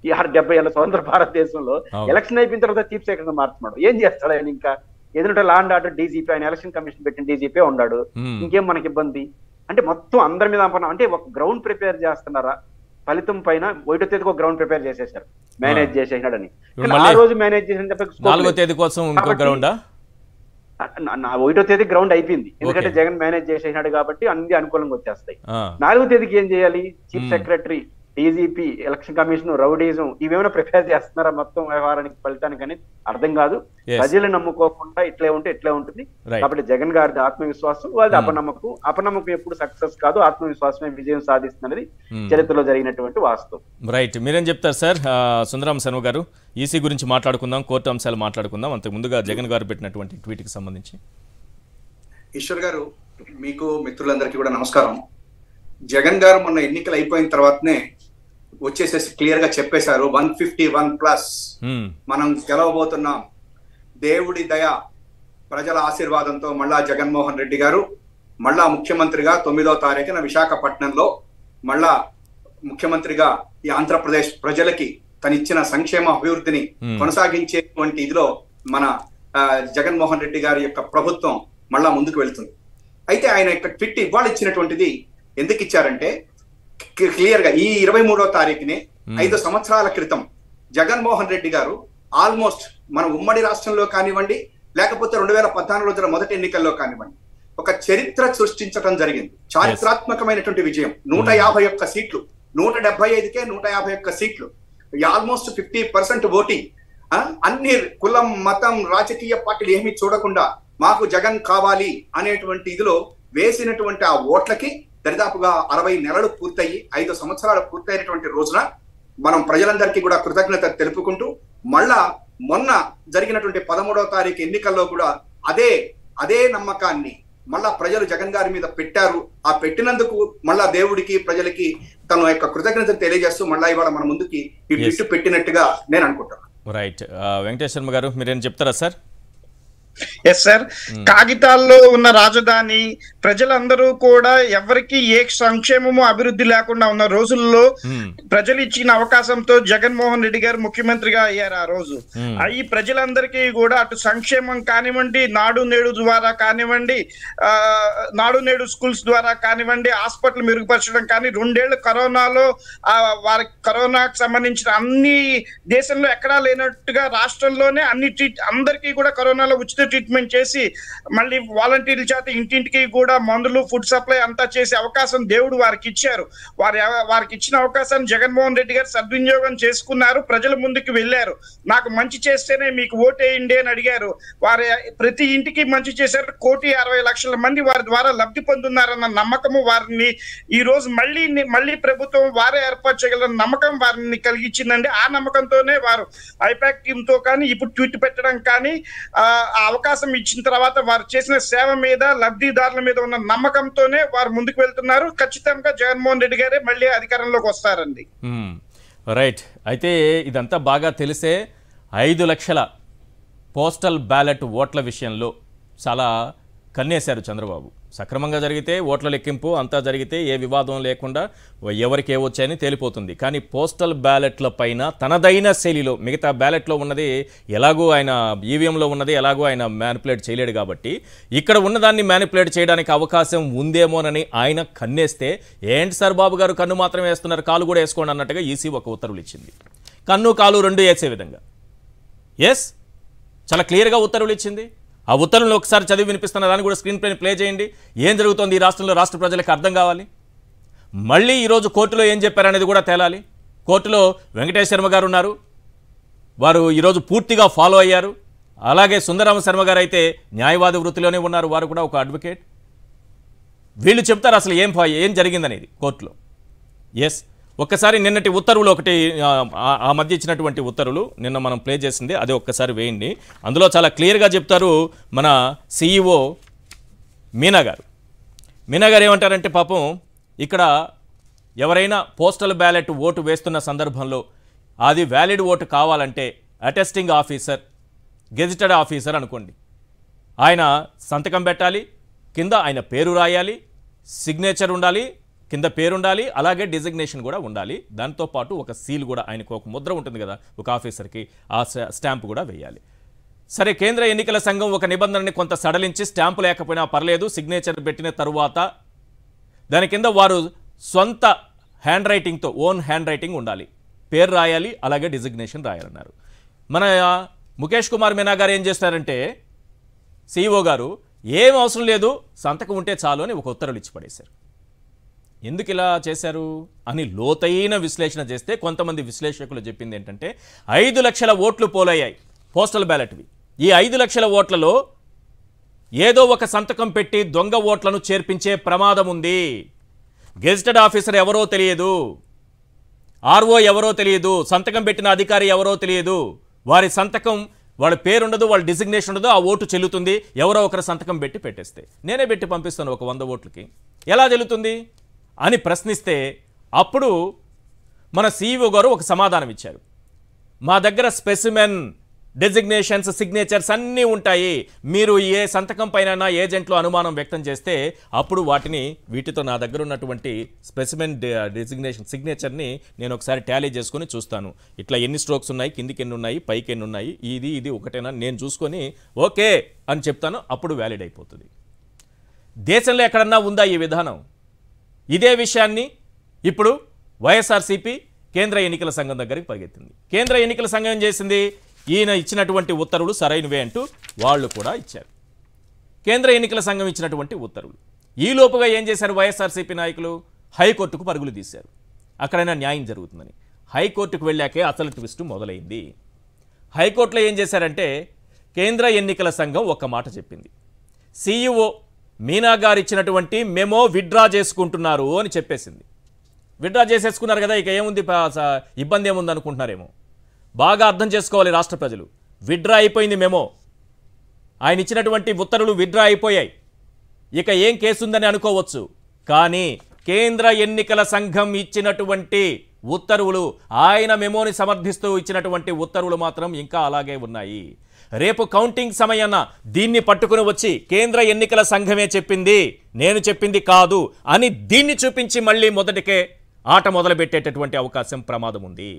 ఈ 70 ఏళ్ళ స్వతంత్ర భారతదేశంలో ఎలక్షన్ అయిపోయిన తర్వాత చీఫ్ సెక్రటరీ మార్చమడు ఏం చేస్తాడు ఆయన? ఇంకా ఏదంటే లా అండ్ ఆర్డర్ డీజీపీ, ఆయన ఎలక్షన్ కమిషన్ పెట్టిన డీజీపీ ఉన్నాడు, ఇంకేం మనకి ఇబ్బంది? అంటే మొత్తం అందరి మీద అంటే ఒక గ్రౌండ్ ప్రిపేర్ చేస్తున్నారా? ఫలితం పైన 1వ తేదీకి ఒక గ్రౌండ్ ప్రిపేర్ చేసేసారు, మేనేజ్ చేసేసినాడని. ఆ రోజు మేనేజ్ చేసిన 4వ తేదీ కోసం 1వ తేదీ గ్రౌండ్ అయిపోయింది, ఎందుకంటే జగన్ మేనేజ్ చేసేసినాడు కాబట్టి అన్ని అనుకూలంగా వచ్చేస్తాయి. 4వ తేదీకి ఏం చేయాలి? Chief secretary, DGP, election commission, rowdyism ఇవేమైనా ప్రిపేర్ చేస్తున్నారా మొత్తం వ్యవహారానికి, ఫలితానికి అనేది అర్థం కాదు. ప్రజలు నమ్ముకోకుండా ఇట్లే ఉంటుంది. కాబట్టి జగన్ గారిది ఆత్మవిశ్వాసం, వాళ్ళది అపనమ్మకం ఎప్పుడు సక్సెస్ కాదు, ఆత్మవిశ్వాసమే విజయం సాధిస్తుంది, చరిత్రలో జరిగినటువంటి వాస్తవం. రైట్, మీరేం చెప్తారు సార్? సుందరం శర్మ గారు, ఈసీ గురించి మాట్లాడుకుందాం, కోర్టు అంశాలు మాట్లాడుకుందాం. అంతకు ముందుగా జగన్ గారు పెట్టినటువంటి ట్వీట్కి సంబంధించి. ఈశ్వర్ గారు, మీకు మిత్రులందరికీ కూడా నమస్కారం. జగన్ గారు మొన్న ఎన్నికలు అయిపోయిన తర్వాతనే వచ్చేసేసి క్లియర్ గా చెప్పేశారు, 151+ మనం గెలవబోతున్నాం. దేవుడి దయ, ప్రజల ఆశీర్వాదంతో మళ్ళా జగన్మోహన్ రెడ్డి గారు మళ్ళా ముఖ్యమంత్రిగా 9వ తారీఖున విశాఖపట్నంలో మళ్ళా ముఖ్యమంత్రిగా ఈ ఆంధ్రప్రదేశ్ ప్రజలకి తనిచ్చిన సంక్షేమ అభివృద్ధిని కొనసాగించేటువంటి ఇదిలో మన జగన్మోహన్ రెడ్డి గారి యొక్క ప్రభుత్వం మళ్ళా ముందుకు వెళ్తుంది. అయితే ఆయన యొక్క ట్వీట్ ఇవాళ ఇచ్చినటువంటిది ఎందుకు ఇచ్చారంటే, క్లియర్ గా ఈ 23వ తారీఖునే 5 సంవత్సరాల క్రితం జగన్మోహన్ రెడ్డి గారు ఆల్మోస్ట్ మన ఉమ్మడి రాష్ట్రంలో కానివ్వండి, లేకపోతే 2014లో జరిగిన మొదటి ఎన్నికల్లో కానివ్వండి, ఒక చరిత్ర సృష్టించడం జరిగింది. చారిత్రాత్మకమైనటువంటి విజయం. 151 సీట్లు, 175కే 151 సీట్లు, ఆల్మోస్ట్ 50% ఓటింగ్. అన్ని కులం, మతం, రాజకీయ పార్టీలు ఏమీ చూడకుండా మాకు జగన్ కావాలి అనేటువంటి ఇదిలో వేసినటువంటి ఆ ఓట్లకి దరిదాపుగా 60 నెలలు పూర్తయి 5 సంవత్సరాలు పూర్తయినటువంటి రోజున మనం ప్రజలందరికీ కూడా కృతజ్ఞత తెలుపుకుంటూ, మళ్ళా మొన్న జరిగినటువంటి 13వ తారీఖు ఎన్నికల్లో కూడా అదే నమ్మకాన్ని మళ్ళా ప్రజలు జగన్ గారి మీద పెట్టారు. ఆ పెట్టినందుకు మళ్ళా దేవుడికి, ప్రజలకి తన యొక్క కృతజ్ఞతలు తెలియజేస్తూ మళ్ళా ఇవాళ మన ముందుకి ఈ ట్వీట్ పెట్టినట్టుగా నేను అనుకుంటాను. రైట్, వెంకటేష్ శర్మ గారు, మీరేం చెప్తారా సార్? ఎస్ సార్, కాగితాల్లో ఉన్న రాజధాని ప్రజలందరూ కూడా ఎవరికి ఏ సంక్షేమము అభివృద్ధి లేకుండా ఉన్న రోజుల్లో ప్రజలు ఇచ్చిన అవకాశంతో జగన్మోహన్ రెడ్డి గారు ముఖ్యమంత్రిగా అయ్యారు. ఆ రోజు ఈ ప్రజలందరికీ కూడా అటు సంక్షేమం కానివ్వండి, నాడు నేడు ద్వారా కానివ్వండి, నాడు నేడు స్కూల్స్ ద్వారా కానివ్వండి, హాస్పిటల్ మెరుగుపరచడం కానీ, 2 ఏళ్లు కరోనాలో వారికి కరోనాకు సంబంధించిన అన్ని దేశంలో ఎక్కడా లేనట్టుగా రాష్ట్రంలోనే అందరికీ కూడా కరోనాలో ఉచిత ట్రీట్మెంట్ చేసి మళ్ళీ వాలంటీర్ల చేత ఇంటింటికి కూడా మందులు, ఫుడ్ సప్లై అంతా చేసే అవకాశం దేవుడు వారికి ఇచ్చారు. వారికి ఇచ్చిన అవకాశాన్ని జగన్మోహన్ రెడ్డి గారు సద్వినియోగం చేసుకున్నారు. ప్రజల ముందుకు వెళ్ళారు. నాకు మంచి చేస్తేనే మీకు ఓటేయండి అని అడిగారు. వారి ప్రతి ఇంటికి మంచి చేశారు. 1,60,00,000 మంది వారి ద్వారా లబ్ధి పొందుతున్నారన్న నమ్మకము వారిని ఈ రోజు మళ్ళీ ప్రభుత్వం వారే ఏర్పాటు చేయగలన్న నమ్మకం వారిని కలిగించిందండి. ఆ నమ్మకంతోనే వారు ఐపాక్ టీమ్ తో కానీ ఇప్పుడు ట్వీట్ పెట్టడం కానీ, ఆ అవకాశం ఇచ్చిన తర్వాత వారు చేసిన సేవ మీద, లబ్ధిదారుల మీద ఉన్న నమ్మకంతోనే వారు ముందుకు వెళ్తున్నారు. ఖచ్చితంగా జగన్మోహన్ రెడ్డి గారే మళ్ళీ అధికారంలోకి వస్తారండి. రైట్, అయితే ఇదంతా బాగా తెలిసే 5 లక్షల పోస్టల్ బ్యాలెట్ ఓట్ల విషయంలో చాలా కన్నేశారు చంద్రబాబు. సక్రమంగా జరిగితే ఓట్ల లెక్కింపు అంతా జరిగితే ఏ వివాదం లేకుండా ఎవరికి ఏవొచ్చాయని తేలిపోతుంది. కానీ పోస్టల్ బ్యాలెట్ల పైన తనదైన శైలిలో మిగతా బ్యాలెట్లో ఉన్నది ఎలాగూ ఆయన ఈవీఎంలో ఉన్నది ఎలాగూ ఆయన మ్యానిపులేట్ చేయలేడు కాబట్టి ఇక్కడ ఉన్నదాన్ని మ్యానిపులేట్ చేయడానికి అవకాశం ఉందేమోనని ఆయన కన్నేస్తే ఏంటి సార్ బాబు గారు కన్ను మాత్రం వేస్తున్నారు, కాలు కూడా వేసుకోండి అన్నట్టుగా ఈసీ ఒక ఉత్తర్వులు ఇచ్చింది. కన్ను కాలు రెండు వేసే విధంగా చాలా క్లియర్గా ఉత్తర్వులు ఇచ్చింది. ఆ ఉత్తర్వులను ఒకసారి చదివి వినిపిస్తున్న దాన్ని కూడా స్క్రీన్ పైన ప్లే చేయండి. ఏం జరుగుతోంది ఈ రాష్ట్రంలో రాష్ట్ర ప్రజలకు అర్థం కావాలి. మళ్ళీ ఈరోజు కోర్టులో ఏం చెప్పారనేది కూడా తేలాలి. కోర్టులో వెంకటేష్ శర్మ గారు ఉన్నారు, వారు ఈరోజు పూర్తిగా ఫాలో అయ్యారు. అలాగే సుందరరామ శర్మ గారు అయితే న్యాయవాది వృత్తిలోనే ఉన్నారు, వారు కూడా ఒక అడ్వకేట్. వీళ్ళు చెప్తారు అసలు ఏం జరిగిందనేది కోర్టులో. ఒక్కసారి నిన్నటి ఉత్తర్వులు ఒకటి ఆ మధ్య ఇచ్చినటువంటి ఉత్తర్వులు నిన్న మనం ప్లే చేసింది అదే ఒక్కసారి వేయండి. అందులో చాలా క్లియర్గా చెప్తారు మన సిఇఓ మీనా గారు. మీనా గారు ఏమంటారంటే పాపం ఇక్కడ ఎవరైనా పోస్టల్ బ్యాలెట్ ఓటు వేస్తున్న సందర్భంలో అది వ్యాలిడ్ ఓటు కావాలంటే అటెస్టింగ్ ఆఫీసర్, గెజిటెడ్ ఆఫీసర్ అనుకోండి, ఆయన సంతకం పెట్టాలి, కింద ఆయన పేరు రాయాలి, సిగ్నేచర్ ఉండాలి, కింద పేరు ఉండాలి, అలాగే డిజిగ్నేషన్ కూడా ఉండాలి. దాంతోపాటు ఒక సీల్ కూడా ఆయనకు ఒక ముద్ర ఉంటుంది కదా ఒక ఆఫీసర్కి, ఆ స్టాంపు కూడా వేయాలి. సరే, కేంద్ర ఎన్నికల సంఘం ఒక నిబంధనని కొంత సడలించి స్టాంపు లేకపోయినా పర్లేదు, సిగ్నేచర్ పెట్టిన తరువాత దాని కింద వారు సొంత హ్యాండ్ రైటింగ్తో ఓన్ హ్యాండ్ రైటింగ్ ఉండాలి, పేరు రాయాలి, అలాగే డిజిగ్నేషన్ రాయాలన్నారు. మన ముఖేష్ కుమార్ మీనా గారు ఏం చేస్తారంటే సిఇఓ గారు ఏం అవసరం లేదు సంతకం ఉంటే చాలు అని ఒక ఉత్తర్వులు ఇచ్చి పడేశారు. ఎందుకు ఇలా చేశారు అని లోతైన విశ్లేషణ చేస్తే కొంతమంది విశ్లేషకులు చెప్పింది ఏంటంటే 5 లక్షల ఓట్లు పోలయ్యాయి పోస్టల్ బ్యాలెట్వి. ఈ 5 లక్షల ఓట్లలో ఏదో ఒక సంతకం పెట్టి దొంగ ఓట్లను చేర్పించే ప్రమాదం ఉంది. గెజిటెడ్ ఆఫీసర్ ఎవరో తెలియదు, ఆర్ఓ ఎవరో తెలియదు, సంతకం పెట్టిన అధికారి ఎవరో తెలియదు, వారి సంతకం వాళ్ళ పేరు ఉండదు, వాళ్ళ డిజిగ్నేషన్ ఉండదు, ఆ ఓటు చెల్లుతుంది. ఎవరో ఒకరు సంతకం పెట్టి పెట్టేస్తే నేనే పెట్టి పంపిస్తాను ఒక 100 ఓట్లకి, ఎలా చెల్లుతుంది అని ప్రశ్నిస్తే అప్పుడు మన సిఇఓ గారు ఒక సమాధానం ఇచ్చారు. మా దగ్గర స్పెసిమెన్, డెసిగ్నేషన్స్, సిగ్నేచర్స్ అన్నీ ఉంటాయి. మీరు ఏ సంతకం పైన ఏజెంట్లో అనుమానం వ్యక్తం చేస్తే అప్పుడు వీటితో నా దగ్గర ఉన్నటువంటి స్పెసిమెన్, డెసిగ్నేషన్, సిగ్నేచర్ని నేను ఒకసారి టాలీ చేసుకొని చూస్తాను. ఇట్లా ఎన్ని స్ట్రోక్స్ ఉన్నాయి, కిందికి ఎన్ని ఉన్నాయి, పైకి ఎన్ని ఉన్నాయి, ఇది ఒకటేనా నేను చూసుకొని ఓకే అని చెప్తాను, అప్పుడు వ్యాలిడ్ అయిపోతుంది. దేశంలో ఎక్కడన్నా ఉందా ఈ విధానం? ఇదే విషయాన్ని ఇప్పుడు వైఎస్ఆర్సీపీ కేంద్ర ఎన్నికల సంఘం దగ్గరికి పరిగెత్తింది. కేంద్ర ఎన్నికల సంఘం ఏం చేసింది? ఈయన ఇచ్చినటువంటి ఉత్తర్వులు సరైనవే అంటూ వాళ్ళు కూడా ఇచ్చారు. కేంద్ర ఎన్నికల సంఘం ఇచ్చినటువంటి ఉత్తర్వులు ఈ లోపుగా ఏం చేశారు వైఎస్ఆర్సీపీ నాయకులు? హైకోర్టుకు పరుగులు తీశారు, అక్కడైనా న్యాయం జరుగుతుందని. హైకోర్టుకు వెళ్ళాకే అసలు ట్విస్ట్ మొదలైంది. హైకోర్టులో ఏం చేశారంటే కేంద్ర ఎన్నికల సంఘం ఒక్క మాట చెప్పింది, సిఇఓ మీనా గారు ఇచ్చినటువంటి మెమో విత్డ్రా చేసుకుంటున్నారు అని చెప్పేసింది. విత్డ్రా చేసేసుకున్నారు కదా, ఇక ఏముంది, ఇబ్బంది ఏముంది అనుకుంటున్నారేమో. బాగా అర్థం చేసుకోవాలి రాష్ట్ర ప్రజలు. విత్డ్రా అయిపోయింది మెమో, ఆయన ఇచ్చినటువంటి ఉత్తర్వులు విత్డ్రా అయిపోయాయి. ఇక ఏం కేసు ఉందని అనుకోవచ్చు, కానీ కేంద్ర ఎన్నికల సంఘం ఇచ్చినటువంటి ఉత్తర్వులు, ఆయన మెమోని సమర్థిస్తూ ఇచ్చినటువంటి ఉత్తర్వులు మాత్రం ఇంకా అలాగే ఉన్నాయి. రేపు కౌంటింగ్ సమయాన దీన్ని పట్టుకుని వచ్చి కేంద్ర ఎన్నికల సంఘమే చెప్పింది, నేను చెప్పింది కాదు అని దీన్ని చూపించి మళ్ళీ మొదటికే ఆట మొదలుపెట్టేటటువంటి అవకాశం ప్రమాదం ఉంది.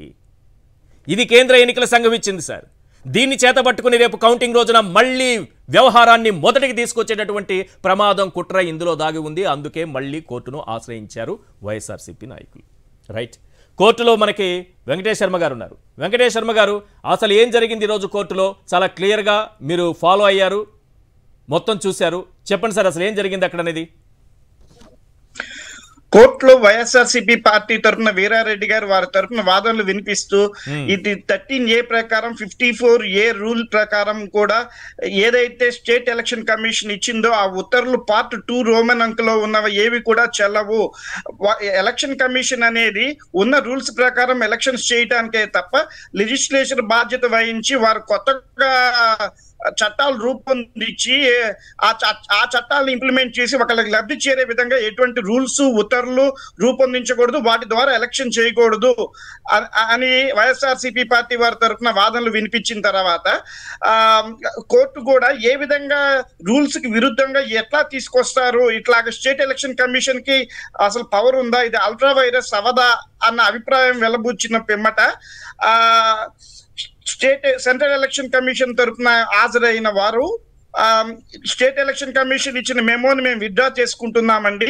ఇది కేంద్ర ఎన్నికల సంఘం ఇచ్చింది సార్. దీన్ని చేతబట్టుకుని రేపు కౌంటింగ్ రోజున మళ్ళీ వ్యవహారాన్ని మొదటికి తీసుకొచ్చేటటువంటి ప్రమాదం, కుట్ర ఇందులో దాగి ఉంది. అందుకే మళ్ళీ కోర్టును ఆశ్రయించారు వైఎస్ఆర్సీపీ నాయకులు. రైట్, కోర్టులో మనకి వెంకటేష్ శర్మ గారు ఉన్నారు. వెంకటేష్ శర్మ గారు, అసలు ఏం జరిగింది ఈరోజు కోర్టులో? చాలా క్లియర్గా మీరు ఫాలో అయ్యారు, మొత్తం చూశారు, చెప్పండి సార్ అసలు ఏం జరిగింది అక్కడ అనేది. కోర్టులో వైఎస్ఆర్సీపీ పార్టీ తరఫున వీరారెడ్డి గారు వారి తరఫున వాదనలు వినిపిస్తూ ఇది 13A ప్రకారం 54A రూల్ ప్రకారం కూడా ఏదైతే స్టేట్ ఎలక్షన్ కమిషన్ ఇచ్చిందో ఆ ఉత్తర్వులు పార్ట్ 2 రోమన్ అంకెలో ఉన్నవి ఏవి కూడా చెల్లవు. ఎలక్షన్ కమిషన్ అనేది ఉన్న రూల్స్ ప్రకారం ఎలక్షన్స్ చేయడానికే తప్ప లెజిస్లేచర్ బాధ్యత వహించి వారు కొత్తగా చట్టాలు రూపొందించి ఆ చట్టాలను ఇంప్లిమెంట్ చేసి ఒకళ్ళకి లబ్ధి చేరే విధంగా ఎటువంటి రూల్స్ ఉత్తర్వులు రూపొందించకూడదు, వాటి ద్వారా ఎలక్షన్ చేయకూడదు అని వైఎస్ఆర్సీపీ పార్టీ వారి తరఫున వాదనలు వినిపించిన తర్వాత కోర్టు కూడా ఏ విధంగా రూల్స్ కి విరుద్ధంగా ఎట్లా తీసుకొస్తారు, ఇట్లాగ స్టేట్ ఎలక్షన్ కమిషన్ కి అసలు పవర్ ఉందా, ఇది అల్ట్రా వైరస్ అవదా అన్న అభిప్రాయం వెలబుచ్చిన పిమ్మట సెంట్రల్ ఎలక్షన్ కమిషన్ తరఫున హాజరైన వారు స్టేట్ ఎలక్షన్ కమిషన్ ఇచ్చిన మెమోని మేము విత్డ్రా చేసుకుంటున్నామండి.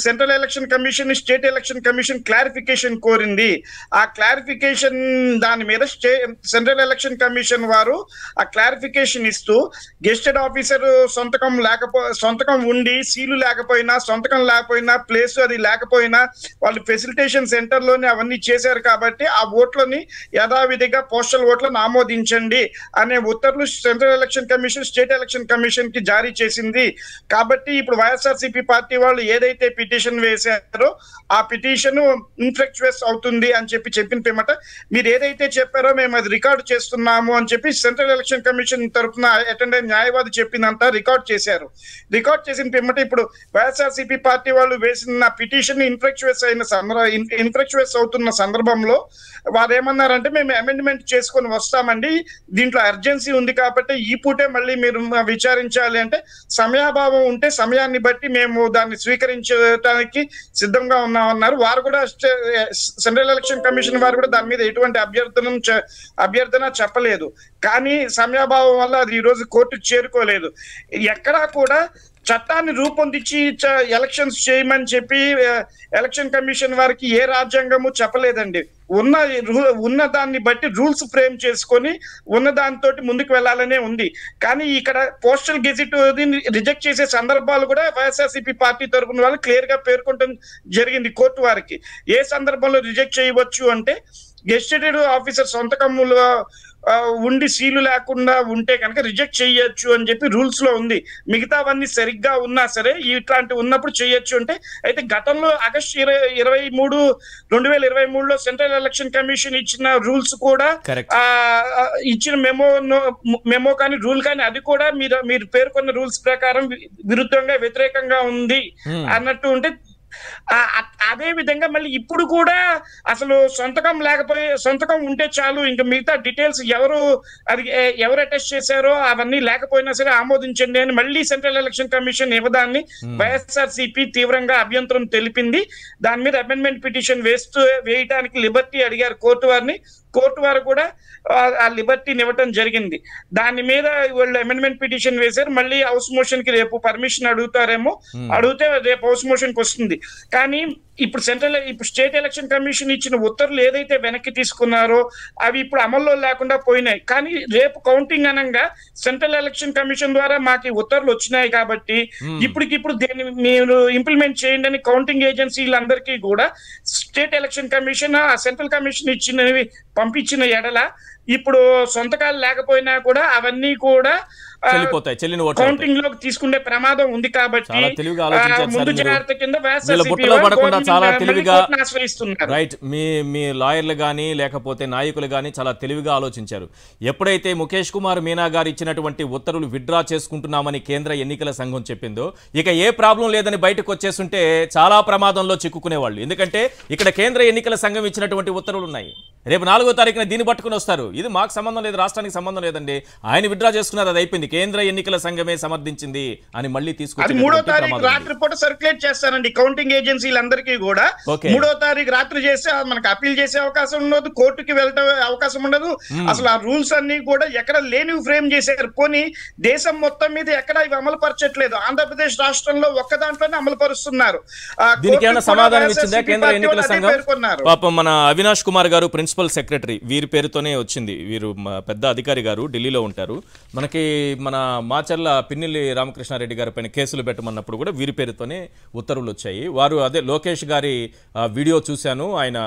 Central election commission state election commission clarification కోరింది. ఆ క్లారిఫికేషన్ దాని మీద సెంట్రల్ ఎలక్షన్ కమిషన్ వారు ఆ క్లారిఫికేషన్ ఇస్తూ గెస్టెడ్ ఆఫీసర్ సొంతకం ఉండి సీలు లేకపోయినా, సొంతకం లేకపోయినా, ప్లేస్ అది లేకపోయినా వాళ్ళు ఫెసిలిటేషన్ సెంటర్ లోనే అవన్నీ చేశారు కాబట్టి ఆ ఓట్లని యథావిధిగా పోస్టల్ ఓట్లను ఆమోదించండి అనే ఉత్తర్వులు central election commission state election commission కి జారీ చేసింది. కాబట్టి ఇప్పుడు వైఎస్ఆర్సీపీ పార్టీ వాళ్ళు ఏదైతే పిటిషన్ వేశారో ఆ పిటిషన్ ఇన్ఫ్లెక్చువస్ అవుతుంది అని చెప్పిన పిమ్మట మీరు ఏదైతే చెప్పారో మేము అది రికార్డు చేస్తున్నాము అని చెప్పి సెంట్రల్ ఎలక్షన్ కమిషన్ తరఫున అటెండ్ అయిన న్యాయవాది చెప్పిందంతా రికార్డ్ చేశారు. రికార్డ్ చేసిన పిమ్మట ఇప్పుడు వైఎస్ఆర్సీపీ పార్టీ వాళ్ళు వేసిన పిటిషన్ ఇన్ఫ్లెక్చువస్ అవుతున్న సందర్భంలో వారు ఏమన్నారంటే మేము అమెండ్మెంట్ చేసుకొని వస్తామండి, దీంట్లో అర్జెన్సీ ఉంది కాబట్టి ఈ పూటే మళ్ళీ మీరు విచారించాలి అంటే సమయాభావం ఉంటే సమయాన్ని బట్టి మేము దాన్ని స్వీకరించడానికి సిద్ధంగా ఉన్నామన్నారు. వారు కూడా సెంట్రల్ ఎలక్షన్ కమిషన్ వారు కూడా దాని మీద ఎటువంటి అభ్యర్థన చెప్పలేదు. కానీ సమయాభావం వల్ల అది ఈ రోజు కోర్టుకు చేరుకోలేదు. ఎక్కడా కూడా చట్టాన్ని రూపొందించి ఎలక్షన్స్ చేయమని చెప్పి ఎలక్షన్ కమిషన్ వారికి ఏ రాజ్యాంగము చెప్పలేదండి. ఉన్న దాన్ని బట్టి రూల్స్ ఫ్రేమ్ చేసుకొని ఉన్న దానితో ముందుకు వెళ్లాలనే ఉంది. కానీ ఇక్కడ పోస్టల్ గెజిట్ రిజెక్ట్ చేసే సందర్భాలు కూడా వైఎస్ఆర్సీపీ పార్టీ తరఫున వాళ్ళు క్లియర్ గా పేర్కొనడం జరిగింది కోర్టు వారికి. ఏ సందర్భంలో రిజెక్ట్ చేయవచ్చు అంటే గెస్టెడ్ ఆఫీసర్ సొంతకములు ఉండి సీలు లేకుండా ఉంటే కనుక రిజెక్ట్ చేయొచ్చు అని చెప్పి రూల్స్ లో ఉంది. మిగతావన్నీ సరిగ్గా ఉన్నా సరే ఇట్లాంటి ఉన్నప్పుడు చేయొచ్చు అంటే, అయితే గతంలో ఆగస్టు 23, 2023లో సెంట్రల్ ఎలక్షన్ కమిషన్ ఇచ్చిన రూల్స్ కూడా ఇచ్చిన మెమో కానీ రూల్ కానీ అది కూడా మీరు పేర్కొన్న రూల్స్ ప్రకారం విరుద్ధంగా వ్యతిరేకంగా ఉంది అన్నట్టు ఉంటే, అదే విధంగా మళ్ళీ ఇప్పుడు కూడా అసలు సొంతకం ఉంటే చాలు, ఇంకా మిగతా డీటెయిల్స్ ఎవరు అటెస్ట్ చేశారో అవన్నీ లేకపోయినా సరే ఆమోదించండి అని మళ్ళీ సెంట్రల్ ఎలక్షన్ కమిషన్ ఇవ్వదాన్ని వైఎస్ఆర్సీపీ తీవ్రంగా అభ్యంతరం తెలిపింది. దాని మీద అమెండ్మెంట్ పిటిషన్ వేయడానికి లిబర్టీ అడిగారు కోర్టు వారిని. కోర్టు వారు కూడా ఆ లిబర్టీని ఇవ్వటం జరిగింది. దాని మీద వాళ్ళు అమెండ్మెంట్ పిటిషన్ వేశారు. మళ్ళీ హౌస్ మోషన్ కి రేపు పర్మిషన్ అడుగుతారేమో, అడిగితే రేపు హౌస్ మోషన్ కి వస్తుంది. కానీ ఇప్పుడు స్టేట్ ఎలక్షన్ కమిషన్ ఇచ్చిన ఉత్తర్వులు ఏదైతే వెనక్కి తీసుకున్నారో అవి ఇప్పుడు అమల్లో లేకుండా పోయినాయి. కానీ రేపు కౌంటింగ్ అనగా సెంట్రల్ ఎలక్షన్ కమిషన్ ద్వారా మాకు ఉత్తర్వులు వచ్చినాయి కాబట్టి ఇప్పటికిప్పుడు దీన్ని మీరు ఇంప్లిమెంట్ చేయండి అని కౌంటింగ్ ఏజెన్సీలందరికీ కూడా state election commission central commission ఇచ్చినవి పంపించిన ఎడల ఇప్పుడు సొంతకాలు లేకపోయినా కూడా అవన్నీ కూడా కౌంటింగ్ లోకి తీసుకునే ప్రమాదం ఉంది. కాబట్టి ముందు జాగ్రత్త కింద చాలా తెలివిగా రైట్ మీ లాయర్లు కానీ లేకపోతే నాయకులు కానీ చాలా తెలివిగా ఆలోచించారు. ఎప్పుడైతే ముఖేష్ కుమార్ మీనా గారు ఇచ్చినటువంటి ఉత్తర్వులు విత్డ్రా చేసుకుంటున్నామని కేంద్ర ఎన్నికల సంఘం చెప్పిందో, ఇక ఏ ప్రాబ్లం లేదని బయటకు వచ్చేస్తుంటే చాలా ప్రమాదంలో చిక్కుకునేవాళ్ళు. ఎందుకంటే ఇక్కడ కేంద్ర ఎన్నికల సంఘం ఇచ్చినటువంటి ఉత్తర్వులు ఉన్నాయి. రేపు 4వ తారీఖున దీన్ని పట్టుకుని వస్తారు. ఇది మాకు సంబంధం లేదు, రాష్ట్రానికి సంబంధం లేదండి, ఆయన విత్డ్రా చేసుకున్నారు, అది అయిపోయింది, కేంద్ర ఎన్నికల సంఘమే సమర్థించింది అని మళ్ళీ తీసుకొచ్చి 3వ తారీఖు రాత్రి పూట సర్క్యులేట్ చేస్తారండి కౌంటింగ్ ఏజెన్సీలందరికీ కూడా. 3వ తారీఖు రాత్రి చేస్తే మనకు అప్పీల్ చేసే అవకాశం ఉండదు, కోర్టుకి వెళ్ళటం అవకాశం ఉండదు. అసలు ఆ రూల్స్ అన్ని కూడా ఎక్కడ లేనివి ఫ్రేమ్ చేశారు. పోనీ దేశం మొత్తం మీద ఎక్కడ ఇవి అమలు పరచట్లేదు, ఆంధ్రప్రదేశ్ రాష్ట్రంలో ఒక్క దాంట్లోనే అమలు పరుస్తున్నారు. దీనికి ఏమైనా సమాధానం ఇచ్చిందా కేంద్ర ఎన్నికల సంఘం? పాపం మన అవినాష్ కుమార్ గారు ప్రిన్సిపల్ సెక్రటరీ, వీరి పేరుతోనే వచ్చింది, వీరు పెద్ద అధికారి గారు, ఢిల్లీలో ఉంటారు. మనకి మన మాచర్ల పిన్నెల్లి రామకృష్ణారెడ్డి గారి పైన కేసులు పెట్టమన్నప్పుడు కూడా వీరి పేరుతోనే ఉత్తర్వులు వచ్చాయి. వారు అదే లోకేష్ గారి వీడియో చూశాను, ఆయన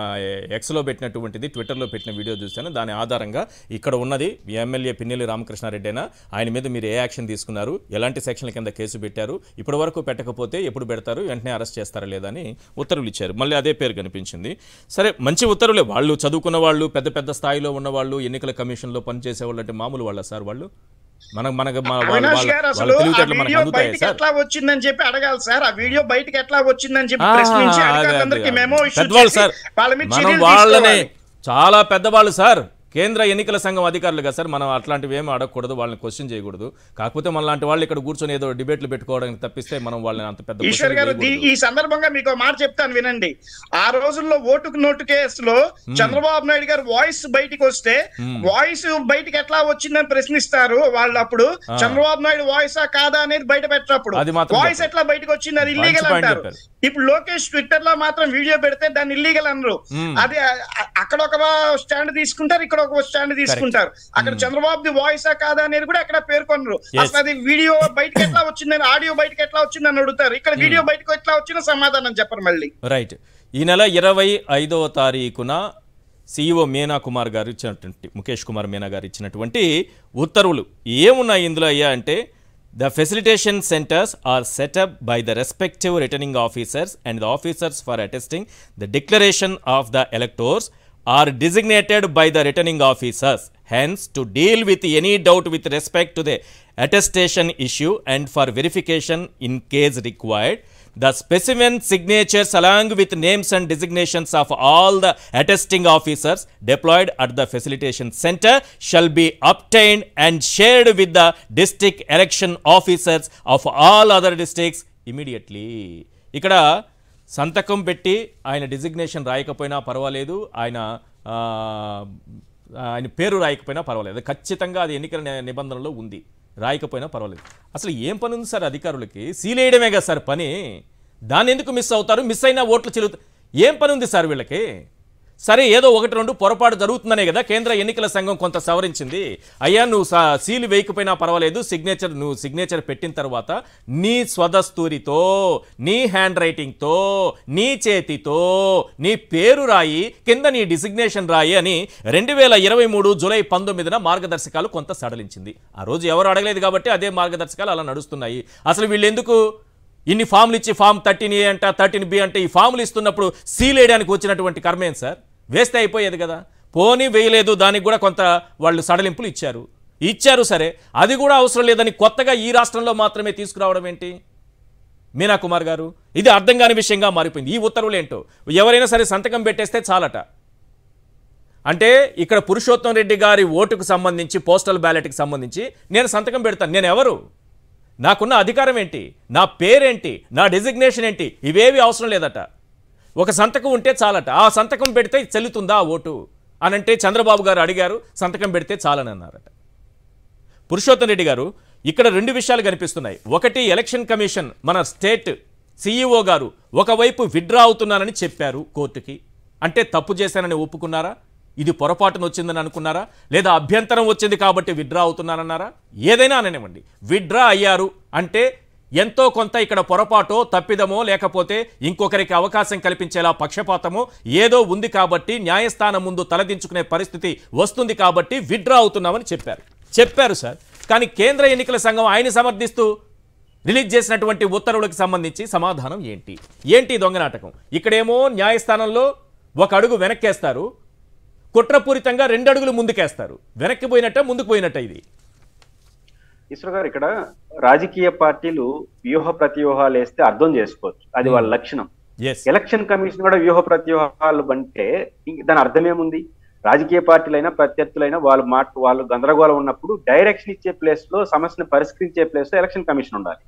ఎక్స్లో పెట్టినటువంటిది, ట్విట్టర్లో పెట్టిన వీడియో చూశాను. దాని ఆధారంగా ఇక్కడ ఉన్నది ఎమ్మెల్యే పిన్నెల్లి రామకృష్ణారెడ్డినా, ఆయన మీద మీరు ఏ యాక్షన్ తీసుకున్నారు, ఎలాంటి సెక్షన్ల కింద కేసు పెట్టారు, ఇప్పటి వరకు పెట్టకపోతే ఎప్పుడు పెడతారు, వెంటనే అరెస్ట్ చేస్తారా లేదా అని ఉత్తర్వులు ఇచ్చారు. మళ్ళీ అదే పేరు కనిపించింది. సరే, మంచి ఉత్తర్వులే. వాళ్ళు చదువుకున్న వాళ్ళు, పెద్ద పెద్ద స్థాయిలో ఉన్న వాళ్ళు, ఎన్నికల కమిషన్లో పనిచేసే వాళ్ళు అంటే మామూలు వాళ్ళ సార్ వాళ్ళు? ఎట్లా వచ్చిందని చెప్పి అడగాలి సార్. ఆ వీడియో బయటకి ఎట్లా వచ్చిందని చెప్పి ప్రశ్నించి అధికారులందరికీ మెమో ఇష్యూ చేసి వాళ్ళ మీద చర్యలు వాళ్ళనే చాలా పెద్దవాళ్ళు సార్, కేంద్ర ఎన్నికల సంఘం అధికారులుగా సార్. మనం అట్లాంటివి ఏమి అడగకూడదు, వాళ్ళని క్వశ్చన్ చేయకూడదు. కాకపోతే మన లాంటి వాళ్ళు ఇక్కడ కూర్చొని ఏదో డిబేట్లు పెట్టుకోవడానికి తప్పిస్తే మనం వాళ్ళని అంత పెద్ద. ఈశ్వర్ గారు, ఈ సందర్భంగా మీకు మాట చెప్తాను వినండి. ఆ రోజుల్లో ఓటుకు నోటు కేసులో చంద్రబాబు నాయుడు గారు వాయిస్ బయటికి వస్తే వాయిస్ బయటికి ఎట్లా వచ్చిందని ప్రశ్నిస్తారు వాళ్ళు. అప్పుడు చంద్రబాబు నాయుడు వాయిసా కాదా అనేది బయట పెట్టినప్పుడు వాయిస్ ఎట్లా బయటకు వచ్చింది, అది ఇల్లీగల్ అంటారు. ఇప్పుడు లోకేష్ ట్విట్టర్ లో మాత్రం వీడియో పెడితే దాన్ని ఇల్లీగల్ అనరు. అది అక్కడ ఒక స్టాండ్ తీసుకుంటారు, ఇక్కడ ఒక స్టాండ్ తీసుకుంటారు. అక్కడ చంద్రబాబుది వాయిసా కాదా అనేది కూడా ఎక్కడ పేర్కొనరు. అసలు అది వీడియో బయటకు ఎట్లా వచ్చిందని, ఆడియో బయటకు ఎట్లా వచ్చిందని అడుగుతారు. ఇక్కడ వీడియో బయటకు ఎట్లా వచ్చిన సమాధానం చెప్పరు మళ్ళీ. రైట్. ఈ నెల 25వ తారీఖున CEO మీనా కుమార్ గారు ఇచ్చినటువంటి, ముఖేష్ కుమార్ మీనా గారు ఇచ్చినటువంటి ఉత్తర్వులు ఏమున్నాయి ఇందులో అయ్యా అంటే, the facilitation centers are set up by the respective returning officers and the officers for attesting the declaration of the electors are designated by the returning officers. Hence, to deal with any doubt with respect to the attestation issue and for verification in case required, the specimen signatures along with names and designations of all the attesting officers deployed at the facilitation center shall be obtained and shared with the district election officers of all other districts immediately. ఇక్కడ సంతకం పెట్టి ఆయన designation రాయకపోయినా పర్వాలేదు, ఆయన పేరు రాయకపోయినా పర్వాలేదు, ఖచ్చితంగా అది ఎన్నికల నిబంధనలో ఉంది, రాయకపోయినా పర్వాలేదు. అసలు ఏం పని ఉంది సార్ అధికారులకి? సీల్ వేయడమే కదా సార్ పని. దాన్ని ఎందుకు మిస్ అవుతారు? మిస్ అయినా ఓట్లు చెల్లుతారు. ఏం పని ఉంది సార్ వీళ్ళకి? సరే, ఏదో ఒకటి రెండు పొరపాటు జరుగుతుందనే కదా కేంద్ర ఎన్నికల సంఘం కొంత సవరించింది. అయ్యా, నువ్వు సీలు వేయకపోయినా పర్వాలేదు, నువ్వు సిగ్నేచర్ పెట్టిన తర్వాత నీ స్వదస్తూరితో, నీ హ్యాండ్ రైటింగ్తో, నీ చేతితో నీ పేరు రాయి, కింద నీ డిసిగ్నేషన్ రాయి అని 2023 జూలై 19న మార్గదర్శకాలు కొంత సడలించింది. ఆ రోజు ఎవరు అడగలేదు కాబట్టి అదే మార్గదర్శకాలు అలా నడుస్తున్నాయి. అసలు వీళ్ళు ఎందుకు ఇన్ని ఫామ్లు ఇచ్చి, ఫామ్ 13A అంట, 13B అంటే ఈ ఫామ్లు ఇస్తున్నప్పుడు సీల్ వేయడానికి వచ్చినటువంటి కర్మేం సార్? వేస్తే అయిపోయేది కదా. పోనీ వేయలేదు, దానికి కూడా కొంత వాళ్ళు సడలింపులు ఇచ్చారు. సరే, అది కూడా అవసరం లేదని కొత్తగా ఈ రాష్ట్రంలో మాత్రమే తీసుకురావడం ఏంటి మీనా కుమార్ గారు? ఇది అర్థం కాని విషయంగా మారిపోయింది. ఈ ఉత్తర్వులు ఏంటో ఎవరైనా సరే సంతకం పెట్టేస్తే చాలట. అంటే ఇక్కడ పురుషోత్తం రెడ్డి గారి ఓటుకు సంబంధించి, పోస్టల్ బ్యాలెట్కి సంబంధించి నేను సంతకం పెడతాను. నేను ఎవరు? నాకున్న అధికారం ఏంటి? నా పేరేంటి? నా డిజిగ్నేషన్ ఏంటి? ఇవేవి అవసరం లేదట. ఒక సంతకం ఉంటే చాలట. ఆ సంతకం పెడితే చెల్లుతుందా ఓటు అనంటే చంద్రబాబు గారు అడిగారు, సంతకం పెడితే చాలని అన్నారట. పురుషోత్తం రెడ్డి గారు ఇక్కడ 2 విషయాలు కనిపిస్తున్నాయి. ఒకటి, ఎలక్షన్ కమిషన్ మన స్టేట్ CEO గారు ఒకవైపు విత్డ్రా అవుతున్నానని చెప్పారు కోర్టుకి. అంటే తప్పు చేశానని ఒప్పుకున్నారా? ఇది పొరపాటును వచ్చిందని అనుకున్నారా? లేదా అభ్యంతరం వచ్చింది కాబట్టి విత్డ్రా అవుతున్నారన్నారా? ఏదైనా అననివ్వండి, విత్డ్రా అయ్యారు అంటే ఎంతో కొంత ఇక్కడ పొరపాటో, తప్పిదమో, లేకపోతే ఇంకొకరికి అవకాశం కల్పించేలా పక్షపాతమో ఏదో ఉంది కాబట్టి న్యాయస్థానం ముందు తలదించుకునే పరిస్థితి వస్తుంది కాబట్టి విత్డ్రా అవుతున్నామని చెప్పారు సార్. కానీ కేంద్ర ఎన్నికల సంఘం ఆయన సమర్థిస్తూ రిలీజ్ చేసినటువంటి ఉత్తర్వులకు సంబంధించి సమాధానం ఏంటి దొంగ నాటకం? ఇక్కడేమో న్యాయస్థానంలో ఒక అడుగు వెనక్కేస్తారు, కుట్రపూరితంగా 2 అడుగులు ముందుకేస్తారు. వెనక్కి పోయినట్ట, ముందుకు పోయినట్ట. ఇది ఈశ్వర్ గారు, ఇక్కడ రాజకీయ పార్టీలు వ్యూహ ప్రతివ్యూహాలు వేస్తే అర్థం చేసుకోవచ్చు, అది వాళ్ళ లక్షణం. ఎలక్షన్ కమిషన్ కూడా వ్యూహ ప్రతివ్యూహాలు అంటే దాని అర్థం ఏముంది? రాజకీయ పార్టీలైనా ప్రత్యర్థులైనా వాళ్ళు గందరగోళం ఉన్నప్పుడు డైరెక్షన్ ఇచ్చే ప్లేస్ లో, సమస్యను పరిష్కరించే ప్లేస్ లో ఎలక్షన్ కమిషన్ ఉండాలి.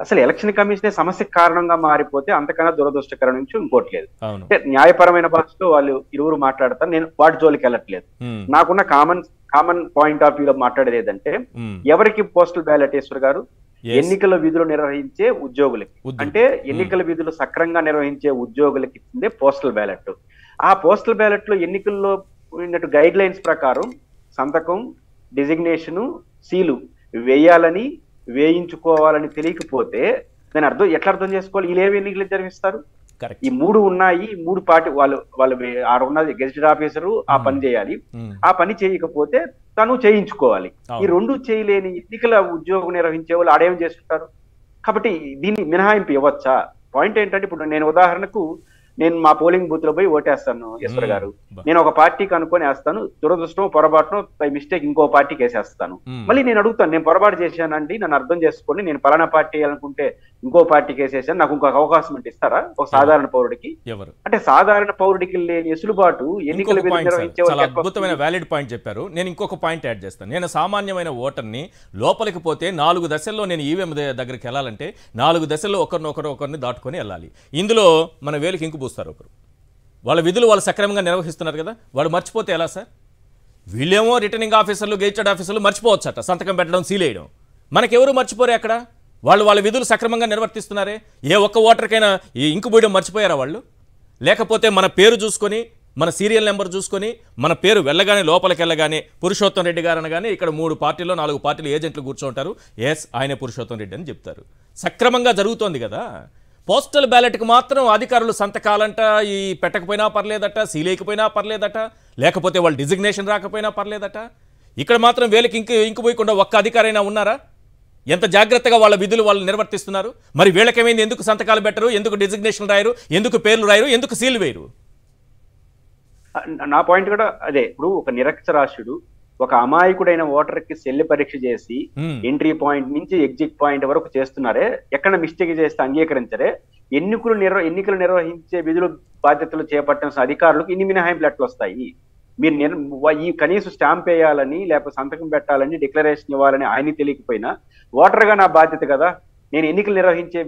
అసలు ఎలక్షన్ కమిషన్ సమస్యకు కారణంగా మారిపోతే అంతకన్నా దురదృష్టకరం నుంచి ఇంకోటి లేదు. అంటే న్యాయపరమైన భాషలో వాళ్ళు ఇరువురు మాట్లాడతారు, నేను వాటి జోలికి వెళ్ళట్లేదు. నాకున్న కామన్ పాయింట్ ఆఫ్ వ్యూలో మాట్లాడేది ఏదంటే, ఎవరికి పోస్టల్ బ్యాలెట్ ఈశ్వర్ గారు? ఎన్నికల విధులు నిర్వహించే ఉద్యోగులకి. అంటే ఎన్నికల విధులు సక్రంగా నిర్వహించే ఉద్యోగులకి ఇచ్చిందే పోస్టల్ బ్యాలెట్. ఆ పోస్టల్ బ్యాలెట్ లో ఎన్నికల్లో ఉన్నట్టు గైడ్ లైన్స్ ప్రకారం సంతకం, డిజిగ్నేషను, సీలు వేయాలని వేయించుకోవాలని తెలియకపోతే దాని ఎట్లా అర్థం చేసుకోవాలి? వీళ్ళేమి ఎన్నికలు జరిపిస్తారు? ఈ 3 ఉన్నాయి, 3 పార్టీ వాళ్ళు ఆడ ఉన్నది గెజిటెడ్ ఆఫీసరు ఆ పని చేయాలి, ఆ పని చేయకపోతే తను చేయించుకోవాలి. ఈ 2 చేయలేని ఎన్నికల ఉద్యోగం నిర్వహించే వాళ్ళు ఆడేం చేస్తుంటారు? కాబట్టి దీన్ని మినహాయింపు ఇవ్వచ్చా? పాయింట్ ఏంటంటే, ఇప్పుడు నేను ఉదాహరణకు మా పోలింగ్ బూత్ లో పోయి ఓటేస్తాను ఈశ్వర్ గారు, నేను ఒక పార్టీకి అనుకొని వేస్తాను, దురదృష్టం పొరపాటును బై మిస్టేక్ ఇంకో పార్టీకి వేసేస్తాను. మళ్ళీ నేను అడుగుతాను, నేను పొరపాటు చేశానండి, నన్ను అర్థం చేసుకొని నేను పలానా పార్టీ వేయాలనుకుంటే ఇంకో పార్టీకి వేసేసాను, నాకు ఇంకొక అవకాశం అంటే ఇస్తారా ఒక సాధారణ పౌరుడికి? అంటే సాధారణ పౌరుడికి లేని ఎసులుబాటు ఎన్నికల నిర్వహించే అద్భుతమైన వ్యాలిడ్ పాయింట్ చెప్పారు. నేను ఇంకొక పాయింట్ యాడ్ చేస్తాను. నేను సామాన్యమైన ఓటర్ని, లోపలికి పోతే 4 దశల్లో నేను ఈవీఎం దగ్గరికి వెళ్ళాలంటే 4 దశల్లో ఒకరిని దాటుకొని వెళ్ళాలి. ఇందులో మన వేలికి ఇంకు పూస్తారు ఒకరు. వాళ్ళ విధులు వాళ్ళు సక్రమంగా నిర్వహిస్తున్నారు కదా, వాడు మర్చిపోతే ఎలా సార్? వీళ్ళేమో రిటర్నింగ్ ఆఫీసర్లు, గెజిటెడ్ ఆఫీసర్లు మర్చిపోవచ్చట సంతకం పెట్టడం, సీల్ వేయడం. మనకెవరు మర్చిపోరే అక్కడ? వాళ్ళ విధులు సక్రమంగా నిర్వర్తిస్తున్నారే. ఏ ఒక్క ఓటర్కైనా ఈ ఇంకు పోయడం మర్చిపోయారా వాళ్ళు? లేకపోతే మన పేరు చూసుకొని, మన సీరియల్ నెంబర్ చూసుకొని, మన పేరు వెళ్ళగానే లోపలికి వెళ్ళగానే పురుషోత్తం రెడ్డి గారు అనగానే ఇక్కడ 3 పార్టీలో 4 పార్టీలు ఏజెంట్లు కూర్చుంటారు, ఎస్ ఆయనే పురుషోత్తం రెడ్డి అని చెప్తారు. సక్రమంగా జరుగుతోంది కదా. పోస్టల్ బ్యాలెట్కి మాత్రం అధికారులు సంతకాలంట, ఈ పెట్టకపోయినా పర్లేదట, సీలేకపోయినా పర్లేదట, లేకపోతే వాళ్ళు డిజిగ్నేషన్ రాకపోయినా పర్లేదట. ఇక్కడ మాత్రం వేలకి ఇంకు పోయకుండా ఒక్క అధికారైనా ఉన్నారా? ఎంత జాగ్రత్తగా వాళ్ళ విధులు వాళ్ళు నిర్వర్తిస్తున్నారు. మరి వీళ్ళకేమైంది? ఎందుకు సంతకాలు పెట్టరు, ఎందుకు డిజిగ్నేషన్ రాయరు, ఎందుకు పేర్లు రాయరు, ఎందుకు సీల్ వేయరు? నా పాయింట్ కూడా అదే. ఇప్పుడు ఒక నిరక్షరాస్యుడు, ఒక అమాయకుడైన ఓటర్ కి సెల్ పరీక్ష చేసి ఎంట్రీ పాయింట్ నుంచి ఎగ్జిట్ పాయింట్ వరకు చేస్తున్నారే, ఎక్కడ మిస్టేక్ చేస్తే అంగీకరించరే. ఎన్నికలు నిర్వహించే విధులు బాధ్యతలు చేపట్టిన అధికారులకు ఇన్ని మినహాయింపులు ఎట్లా వస్తాయి? మీరు ఈ కనీసం స్టాంప్ వేయాలని, లేకపోతే సంతకం పెట్టాలని, డిక్లరేషన్ ఇవ్వాలని ఆయన తెలియకపోయినా, ఓటర్ గా నా బాధ్యత కదా, నేను ఎన్నికలు నిర్వహించే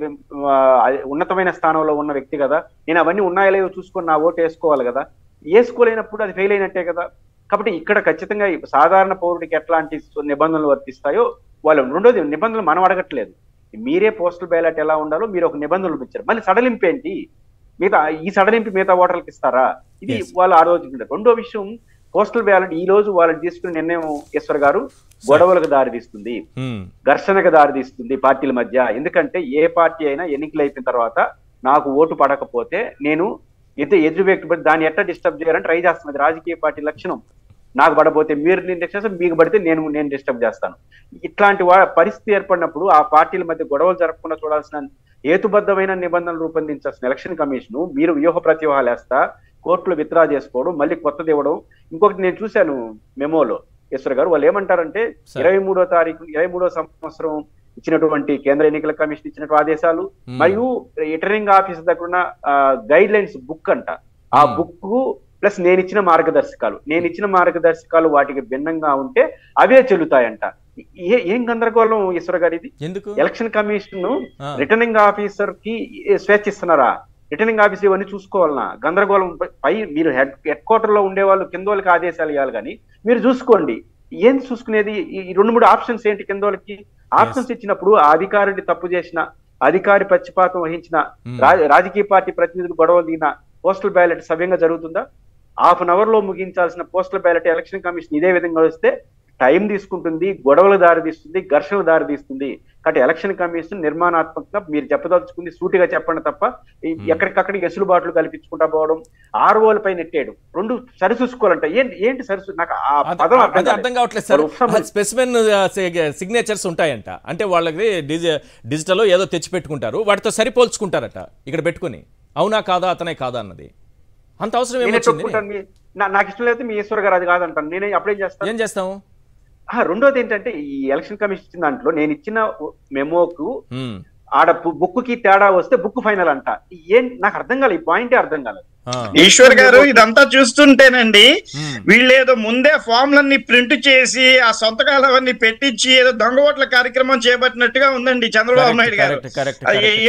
ఉన్నతమైన స్థానంలో ఉన్న వ్యక్తి కదా, నేను అవన్నీ ఉన్నాయో లేవో చూసుకొని నా ఓటు వేసుకోవాలి కదా. వేసుకోలేనప్పుడు అది ఫెయిల్ అయినట్టే కదా. కాబట్టి ఇక్కడ ఖచ్చితంగా సాధారణ పౌరుడికి ఎట్లాంటి నిబంధనలు వర్తిస్తాయో వాళ్ళు. రెండోది, నిబంధనలు మనం అడగట్లేదు, మీరే పోస్టల్ బ్యాలెట్ ఎలా ఉండాలో మీరు ఒక నిబంధనలు ఇచ్చారు. మళ్ళీ సడలింపు ఏంటి? ఈ సడలింపు మిగతా ఓటర్లకు ఇస్తారా? ఇది వాళ్ళు ఆలోచించారు. రెండో విషయం, పోస్టల్ బ్యాలెట్ ఈ రోజు వాళ్ళు తీసుకున్న నిర్ణయం ఈశ్వర్ గారు గొడవలకు దారితీస్తుంది, ఘర్షణకు దారితీస్తుంది పార్టీల మధ్య. ఎందుకంటే ఏ పార్టీ అయినా ఎన్నికలు అయిపోయిన తర్వాత నాకు ఓటు పడకపోతే నేను ఎదురు వ్యక్తి దాన్ని ఎట్లా డిస్టర్బ్ చేయాలని ట్రై చేస్తున్నది రాజకీయ పార్టీ లక్షణం. నాకు పడపోతే మీరు నిర్ణయం, మీకు పడితే నేను డిస్టర్బ్ చేస్తాను. ఇట్లాంటి పరిస్థితి ఏర్పడినప్పుడు ఆ పార్టీల మధ్య గొడవలు జరగకుండా చూడాల్సిన హేతుబద్ధమైన నిబంధనలు రూపొందించాల్సిన ఎలక్షన్ కమిషన్ మీరు వ్యూహ ప్రతివ్యూహాలు వేస్తా కోర్టులు విత్డ్రా చేసుకోవడం, మళ్ళీ కొత్తది ఇవ్వడం. ఇంకొకటి నేను చూశాను మెమోలో ఈశ్వర్ గారు, వాళ్ళు ఏమంటారంటే 23వ సంవత్సరం ఇచ్చినటువంటి కేంద్ర ఎన్నికల కమిషన్ ఇచ్చినటువంటి ఆదేశాలు మరియు రిటర్నింగ్ ఆఫీసర్ దగ్గర ఉన్న గైడ్ లైన్స్ బుక్ అంట, ఆ బుక్ ప్లస్ నేను ఇచ్చిన మార్గదర్శకాలు వాటికి భిన్నంగా ఉంటే అవే చెల్లుతాయంట. ఏం గందరగోళం ఈశ్వర్ గారు ఇది? ఎలక్షన్ కమిషన్ రిటర్నింగ్ ఆఫీసర్ కి స్వేచ్ఛ ఇస్తున్నారా? రిటర్నింగ్ ఆఫీసర్ ఇవన్నీ చూసుకోవాలన్నా? గందరగోళం పై మీరు హెడ్ క్వార్టర్ లో ఉండే వాళ్ళు కింద వాళ్ళకి ఆదేశాలు ఇవ్వాలి, కానీ మీరు చూసుకోండి. ఏం చూసుకునేది? ఈ 2-3 ఆప్షన్స్ ఏంటి కింద వాళ్ళకి? ఆప్షన్స్ ఇచ్చినప్పుడు ఆ అధికారిని తప్పు చేసిన, అధికారి పక్షపాతం వహించిన, రాజకీయ పార్టీ ప్రతినిధులు గొడవలు దిగిన పోస్టల్ బ్యాలెట్ సవ్యంగా జరుగుతుందా? ½ అన్ అవర్ లో ముగించాల్సిన పోస్టల్ బ్యాలెట్ ఎలక్షన్ కమిషన్ ఇదే విధంగా వస్తే టైం తీసుకుంటుంది, గొడవలు దారితీస్తుంది, ఘర్షణలు దారితీస్తుంది. కాబట్టి ఎలక్షన్ కమిషన్ నిర్మాణాత్మకంగా మీరు చెప్పదలుచుకుంది సూటిగా చెప్పండి తప్ప ఎక్కడికక్కడికి ఎసులుబాట్లు కల్పించుకుంటా పోవడం, ఆర్ఓల పై నెట్టేయడం, 2 సరిచూసుకోవాలంట. ఏంటి సరిచూ? నాకు ఆ పదం అర్థం కావట్లేదు సార్. స్పెసిమెన్ సిగ్నేచర్స్ ఉంటాయంట, అంటే వాళ్ళకి డిజిటల్ ఏదో తెచ్చి పెట్టుకుంటారు, వాటితో సరిపోల్చుకుంటారట ఇక్కడ పెట్టుకుని. అవునా కాదా, అతనే కాదా అన్నది. అంత అవసరం ఏమొచ్చింది? నాకు ఇష్టం లేకపోతే మీ ఈశ్వర్ గారు అది కాదంటాను, నేనే అప్పుడేం చేస్తాను? ఏం చేస్తాము? రెండోది ఏంటంటే, ఈ ఎలక్షన్ కమిషన్ ఇచ్చిన దాంట్లో నేను ఇచ్చిన మెమోకు ఆడ బుక్ కి తేడా వస్తే బుక్ ఫైనల్ అంట. నాకు అర్థం కాలేదు, ఈ పాయింటే అర్థం కాలేదు. ఈశ్వర్ గారు ఇదంతా చూస్తుంటేనండి, వీళ్ళేదో ముందే ఫామ్లన్నీ ప్రింట్ చేసి ఆ సొంతకాలవన్నీ పెట్టించి ఏదో దొంగ ఓట్ల కార్యక్రమం చేపట్టినట్టుగా ఉందండి చంద్రబాబు నాయుడు గారు.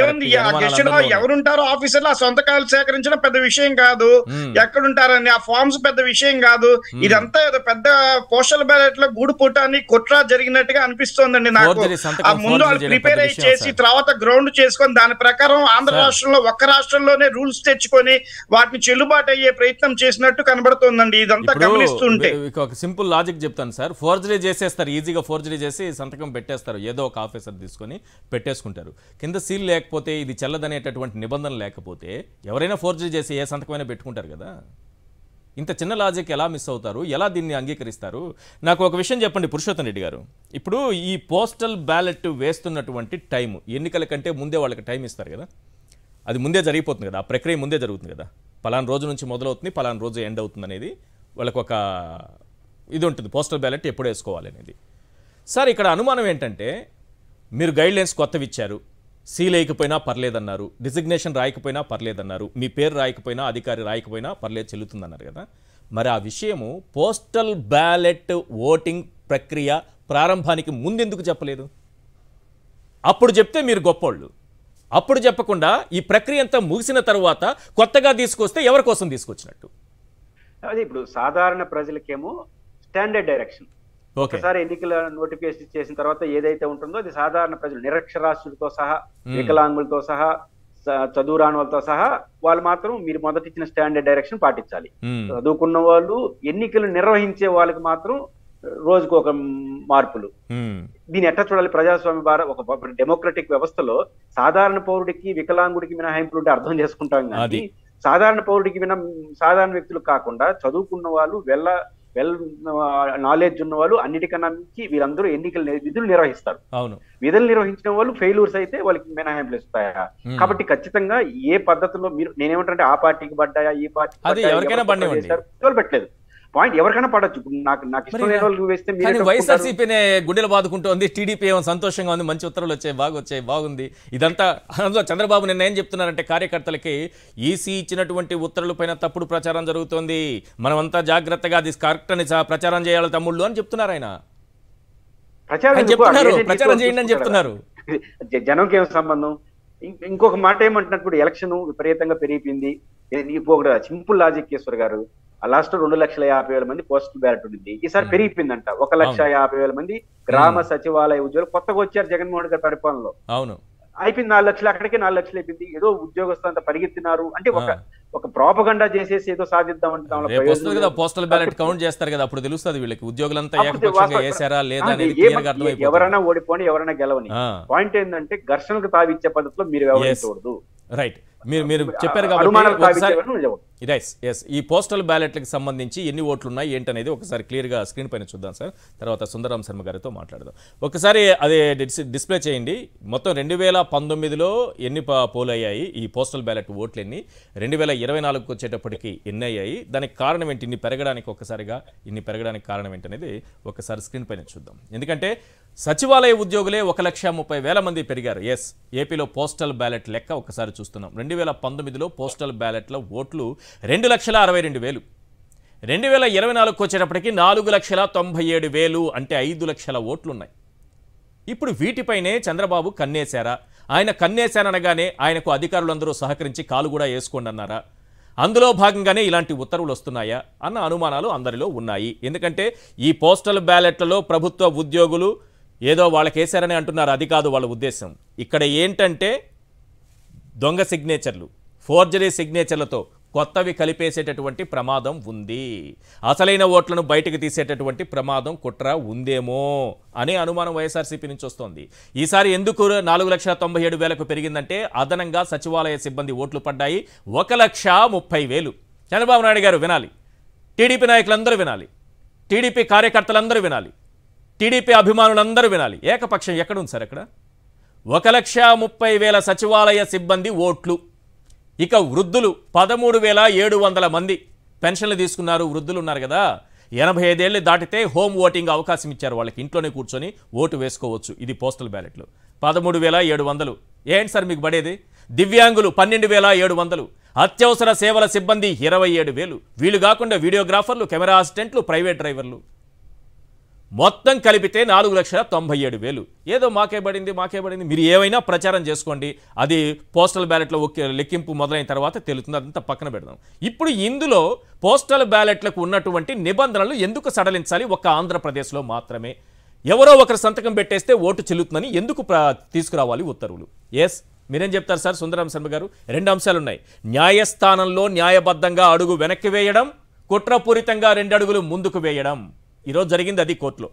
ఏముంది, ఆ గెస్ట్ లో ఎవరుంటారో ఆఫీసర్లు ఆ సొంతకాలు సేకరించడం పెద్ద విషయం కాదు, ఎక్కడుంటారని ఆ ఫార్మ్స్ పెద్ద విషయం కాదు. ఇదంతా ఏదో పెద్ద పోస్టల్ బ్యాలెట్ లో గూడు పుటాన్ని కుట్ర జరిగినట్టుగా అనిపిస్తోందండి నాకు. ఆ ముందు వాళ్ళు ప్రిపేర్ అయ్యి చేసి తర్వాత గ్రౌండ్ చేసుకొని దాని ప్రకారం ఆంధ్ర రాష్ట్రంలో ఒక్క రాష్ట్రంలోనే రూల్స్ తెచ్చుకొని వాటిని చెల్లుబాటు అయ్యే ప్రయత్నం చేసినట్టు కనబడుతోందండి ఇదంతా గమనిస్తుంటే. ఒక సింపుల్ లాజిక్ చెప్తాను సార్. ఫోర్జరీ చేసేస్తారు, ఈజీగా ఫోర్జరీ చేసి సంతకం పెట్టేస్తారు, ఏదో ఒక ఆఫీసర్ తీసుకొని పెట్టేసుకుంటారు. కింద సీల్ లేకపోతే, ఇది చెల్లదనేటటువంటి నిబంధన లేకపోతే ఎవరైనా ఫోర్జరీ చేసి ఏ సంతకమైనా పెట్టుకుంటారు కదా. ఇంత చిన్న లాజిక్ ఎలా మిస్ అవుతారు, ఎలా దీన్ని అంగీకరిస్తారు? నాకు ఒక విషయం చెప్పండి పురుషోత్తం రెడ్డి గారు. ఇప్పుడు ఈ పోస్టల్ బ్యాలెట్ వేస్తున్నటువంటి టైం, ఎన్నికల కంటే ముందే వాళ్ళకి టైం ఇస్తారు కదా, అది ముందే జరిగిపోతుంది కదా, ఆ ప్రక్రియ ముందే జరుగుతుంది కదా. పలానా రోజు నుంచి మొదలవుతుంది, పలానా రోజు ఎండ్ అవుతుంది అనేది వాళ్ళకు ఒక ఇది ఉంటుంది, పోస్టల్ బ్యాలెట్ ఎప్పుడు వేసుకోవాలి అనేది. సార్ ఇక్కడ అనుమానం ఏంటంటే, మీరు గైడ్లైన్స్ కొత్తవి ఇచ్చారు, సీల్ వేయకపోయినా పర్లేదన్నారు, డిజిగ్నేషన్ రాయకపోయినా పర్లేదన్నారు, మీ పేరు రాయకపోయినా అధికారి రాయకపోయినా పర్లేదు చెల్లుతుందన్నారు కదా. మరి ఆ విషయము పోస్టల్ బ్యాలెట్ ఓటింగ్ ప్రక్రియ ప్రారంభానికి ముందెందుకు చెప్పలేదు? అప్పుడు చెప్తే మీరు గొప్పోళ్ళు, అప్పుడు చెప్పకుండా ఈ ప్రక్రియ అంతా ముగిసిన తర్వాత కొత్తగా తీసుకొస్తే ఎవరి కోసం తీసుకొచ్చినట్టు? అది ఇప్పుడు సాధారణ ప్రజలకేమో స్టాండర్డ్ డైరెక్షన్. ఒకసారి ఎన్నికల నోటిఫికేషన్ చేసిన తర్వాత ఏదైతే ఉంటుందో అది సాధారణ ప్రజలు, నిరక్షరాస్యులతో సహా, వికలాంగులతో సహా, చదువు రాని వాళ్ళతో సహా వాళ్ళు మాత్రం మీరు మొదటి ఇచ్చిన స్టాండర్డ్ డైరెక్షన్ పాటించాలి. చదువుకున్న వాళ్ళు, ఎన్నికలు నిర్వహించే వాళ్ళకి మాత్రం రోజుకు ఒక మార్పులు. దీన్ని ఎట్లా చూడాలి? ప్రజాస్వామ్య ఒక డెమోక్రటిక్ వ్యవస్థలో సాధారణ పౌరుడికి, వికలాంగుడికి మినహాయింపులు ఉంటే అర్థం చేసుకుంటాం కానీ సాధారణ పౌరుడికి సాధారణ వ్యక్తులు కాకుండా చదువుకున్న వాళ్ళు, వెల్ నాలెడ్జ్ ఉన్న వాళ్ళు, అన్నిటికన్నా మించి వీరందరూ ఎన్నికల విధులు నిర్వహిస్తారు. విధులు నిర్వహించిన వాళ్ళు ఫెయిల్యూర్స్ అయితే వాళ్ళకి మినహాయింపులు ఇస్తాయా? కాబట్టి ఖచ్చితంగా ఏ పద్ధతిలో మీరు, నేనేమంటే ఆ పార్టీకి పడ్డాయా, ఈ పార్టీ పెట్టలేదు, పాయింట్ ఎవరికైనా పడొచ్చు. నాకు ఇష్టం లేని వాళ్ళు వేస్తే వైఎస్ఆర్సీపీనే గుండెలు బాదుకుంటోంది, టీడీపీ ఏమో సంతోషంగా ఉంది, మంచి ఉత్తర్వులు వచ్చాయి, బాగుంది. ఇదంతా అందులో చంద్రబాబు నిన్న ఏం చెప్తున్నారంటే, కార్యకర్తలకి ఈసీ ఇచ్చినటువంటి ఉత్తర్వుల పైన తప్పుడు ప్రచారం జరుగుతోంది, మనమంతా జాగ్రత్తగా అది కరెక్ట్ అని ప్రచారం చేయాలి తమ్ముళ్ళు అని చెప్తున్నారు. ఆయన ప్రచారం చేయండి అని చెప్తున్నారు. జనంకి ఏం సంబంధం? ఇంకొక మాట ఏమంటున్నప్పుడు ఎలక్షన్ విపరీతంగా పెరిగిపోయింది. ఒక సింపుల్ లాజిక్ ఈశ్వర్ గారు, లాస్ట్ 2,50,000 మంది పోస్టల్ బ్యాలెట్ ఉంది, ఈసారి పెరిగిపోయిందంట 1,50,000 మంది గ్రామ సచివాలయ ఉద్యోగులు కొత్తగా వచ్చారు జగన్మోహన్ గారి పరిపాలనలో. అవును, అయిపోయింది 4 లక్షలు, అక్కడికే 4 లక్షలు అయిపోయింది. ఏదో ఉద్యోగస్తులు అంతా పరిగెత్తినారు అంటే ఒక ప్రాపగండా చేసేసి ఏదో సాధిద్దామంటే పోస్టల్ బ్యాలెట్ కౌంట్ చేస్తారు కదా, అప్పుడు తెలుస్తుంది వీళ్ళకి ఉద్యోగులంతా వేసారా లేదా. ఎవరైనా ఓడిపోని, ఎవరైనా గెలవని. పాయింట్ ఏంటంటే ఘర్షణకు తావిచ్చే పద్ధతిలో మీరు వ్యవహరించకూడదు. రైట్, మీరు చెప్పారు కాబట్టి ఈ పోస్టల్ బ్యాలెట్లకు సంబంధించి ఎన్ని ఓట్లు ఉన్నాయి ఏంటనేది ఒకసారి క్లియర్గా స్క్రీన్ పైన చూద్దాం సార్. తర్వాత సుందరరాం శర్మ గారితో మాట్లాడదాం. ఒకసారి అదే డిస్ప్లే చేయండి. మొత్తం 2019లో ఎన్ని పోల్ అయ్యాయి, ఈ పోస్టల్ బ్యాలెట్ ఓట్లు ఎన్ని, 2024కి వచ్చేటప్పటికి ఎన్ని అయ్యాయి, దానికి కారణం ఏంటి, ఇన్ని పెరగడానికి కారణం ఏంటనేది ఒకసారి స్క్రీన్ పైన చూద్దాం. ఎందుకంటే సచివాలయ ఉద్యోగులే 1,30,000 మంది పెరిగారు. ఏపీలో పోస్టల్ బ్యాలెట్ లెక్క ఒకసారి చూస్తున్నాం. 2019లో పోస్టల్ బ్యాలెట్ల ఓట్లు 2,62,000. 2024కి వచ్చేటప్పటికి 4,97,000, అంటే 5 లక్షల ఓట్లున్నాయి. ఇప్పుడు వీటిపైనే చంద్రబాబు కన్నేశారా? ఆయన కన్నేశాననగానే ఆయనకు అధికారులందరూ సహకరించి కాలు కూడా వేసుకోండి అన్నారా? అందులో భాగంగానే ఇలాంటి ఉత్తర్వులు వస్తున్నాయా అన్న అనుమానాలు అందరిలో ఉన్నాయి. ఎందుకంటే ఈ పోస్టల్ బ్యాలెట్లలో ప్రభుత్వ ఉద్యోగులు ఏదో వాళ్ళకేశారని అంటున్నారు, అది కాదు వాళ్ళ ఉద్దేశం. ఇక్కడ ఏంటంటే దొంగ సిగ్నేచర్లు, ఫోర్జరీ సిగ్నేచర్లతో కొత్తవి కలిపేసేటటువంటి ప్రమాదం ఉంది, అసలైన ఓట్లను బయటకు తీసేటటువంటి ప్రమాదం కుట్ర ఉందేమో అనే అనుమానం వైఎస్ఆర్సీపీ నుంచి వస్తోంది. ఈసారి ఎందుకు 4,97,000కు పెరిగిందంటే అదనంగా సచివాలయ సిబ్బంది ఓట్లు పడ్డాయి 1,30,000. చంద్రబాబు నాయుడు గారు వినాలి, టీడీపీ నాయకులందరూ వినాలి, టీడీపీ కార్యకర్తలందరూ వినాలి, టీడీపీ అభిమానులందరూ వినాలి. ఏకపక్షం ఎక్కడుంది సార్? అక్కడ 1,30,000 సచివాలయ సిబ్బంది ఓట్లు. ఇక వృద్ధులు 13,700 మంది పెన్షన్లు తీసుకున్నారు. వృద్ధులు ఉన్నారు కదా, 85 ఏళ్ళు దాటితే హోమ్ ఓటింగ్ అవకాశం ఇచ్చారు, వాళ్ళకి ఇంట్లోనే కూర్చొని ఓటు వేసుకోవచ్చు. ఇది పోస్టల్ బ్యాలెట్లు. 13,700 ఏంటి సార్ మీకు పడేది? దివ్యాంగులు 12,700, అత్యవసర సేవల సిబ్బంది 27,000, వీళ్ళు కాకుండా వీడియోగ్రాఫర్లు, కెమెరా అసిస్టెంట్లు, ప్రైవేట్ డ్రైవర్లు, మొత్తం కలిపితే 4,97,000. ఏదో మాకే పడింది. మీరు ఏమైనా ప్రచారం చేసుకోండి, అది పోస్టల్ బ్యాలెట్లో లెక్కింపు మొదలైన తర్వాత తెలుస్తుంది, అదంతా పక్కన పెడదాం. ఇప్పుడు ఇందులో పోస్టల్ బ్యాలెట్లకు ఉన్నటువంటి నిబంధనలు ఎందుకు సడలించాలి? ఒక్క ఆంధ్రప్రదేశ్లో మాత్రమే ఎవరో ఒకరు సంతకం పెట్టేస్తే ఓటు చెల్లుతుందని ఎందుకు తీసుకురావాలి ఉత్తర్వులు? మీరేం చెప్తారు సార్ సుందరం శర్మ గారు? 2 అంశాలు ఉన్నాయి. న్యాయస్థానంలో న్యాయబద్ధంగా అడుగు వెనక్కి వేయడం, కుట్రపూరితంగా 2 అడుగులు ముందుకు వేయడం. ఈరోజు జరిగింది అది కోర్టులో.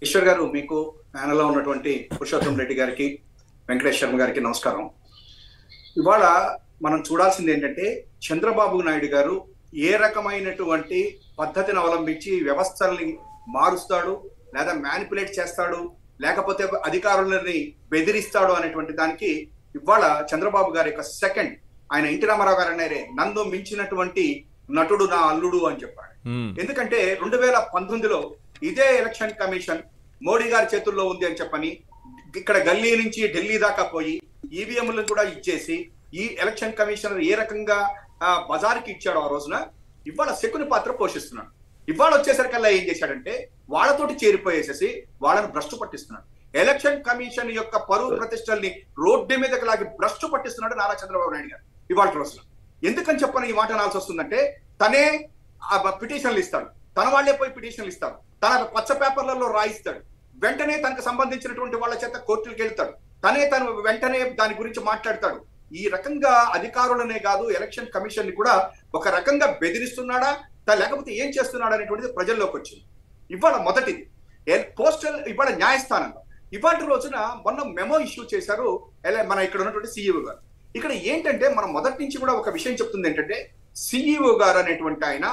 ఈశ్వర్ గారు, మీకు ప్యానెల్లో ఉన్నటువంటి పురుషోత్తం రెడ్డి గారికి, వెంకటేష్ శర్మ గారికి నమస్కారం. ఇవాళ మనం చూడాల్సింది ఏంటంటే, చంద్రబాబు నాయుడు గారు ఏ రకమైనటువంటి పద్ధతిని అవలంబించి వ్యవస్థల్ని మారుస్తాడు, లేదా మ్యానిపులేట్ చేస్తాడు, లేకపోతే అధికారులని బెదిరిస్తాడు అనేటువంటి దానికి ఇవాళ చంద్రబాబు గారి యొక్క సెకండ్, ఆయన ఎన్టీ రామారావు గారు అనే నన్ను మించినటువంటి నటుడు నా అల్లుడు అని చెప్పాడు. ఎందుకంటే 2019లో ఇదే ఎలక్షన్ కమిషన్ మోడీ గారి చేతుల్లో ఉంది అని చెప్పని ఇక్కడ గల్లీ నుంచి ఢిల్లీ దాకా పోయి ఈవీఎంలను కూడా ఇచ్చేసి ఈ ఎలక్షన్ కమిషనర్ ఏ రకంగా బజార్కి ఇచ్చాడో ఆ రోజున ఇవాళ శకుని పాత్ర పోషిస్తున్నాడు. ఇవాళ వచ్చేసరికల్లా ఏం చేశాడంటే వాళ్ళతోటి చేరిపోయేసేసి వాళ్ళని భ్రష్టు పట్టిస్తున్నాడు. ఎలక్షన్ కమిషన్ యొక్క పరువు ప్రతిష్టల్ని రోడ్డు మీదకి లాగి భ్రష్టు పట్టిస్తున్నాడు నారా చంద్రబాబు నాయుడు గారు ఇవాళ రోజున. ఎందుకని చెప్పని ఈ మాట అనాల్సి వస్తుందంటే, తనే పిటిషన్లు ఇస్తాడు, తన వాళ్లే పోయి పిటిషన్లు ఇస్తాడు, తన పచ్చ పేపర్లలో రాయిస్తాడు, వెంటనే తనకు సంబంధించినటువంటి వాళ్ళ చేత కోర్టులకు వెళ్తాడు, తను వెంటనే దాని గురించి మాట్లాడతాడు. ఈ రకంగా అధికారులనే కాదు ఎలక్షన్ కమిషన్ ని కూడా ఒక రకంగా బెదిరిస్తున్నాడా లేకపోతే ఏం చేస్తున్నాడా అనేటువంటిది ప్రజల్లోకి వచ్చింది. ఇవాళ మొదటిది పోస్టల్, ఇవాళ న్యాయస్థానంలో ఇవాళ రోజున మొన్న మెమో ఇష్యూ చేశారు మన ఇక్కడ ఉన్నటువంటి సిఇఓ గారు. ఇక్కడ ఏంటంటే మనం మొదటి నుంచి కూడా ఒక విషయం చెప్తుంది ఏంటంటే, సిఇఓ గారు అనేటువంటి ఆయన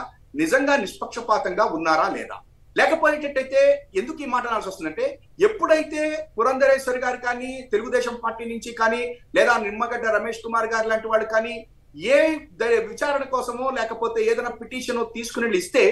నిజంగా నిష్పక్షపాతంగా ఉన్నారా లేదా, లేకపోయేటట్టయితే ఎందుకు ఈ మాట అనాల్సి వస్తుందంటే, ఎప్పుడైతే పురంధరేశ్వరి గారు కానీ తెలుగుదేశం పార్టీ నుంచి కానీ లేదా నిమ్మగడ్డ రమేష్ కుమార్ గారు లాంటి వాళ్ళు కానీ ఏ విచారణ కోసమో లేకపోతే ఏదైనా పిటిషన్ తీసుకుని ఇస్తే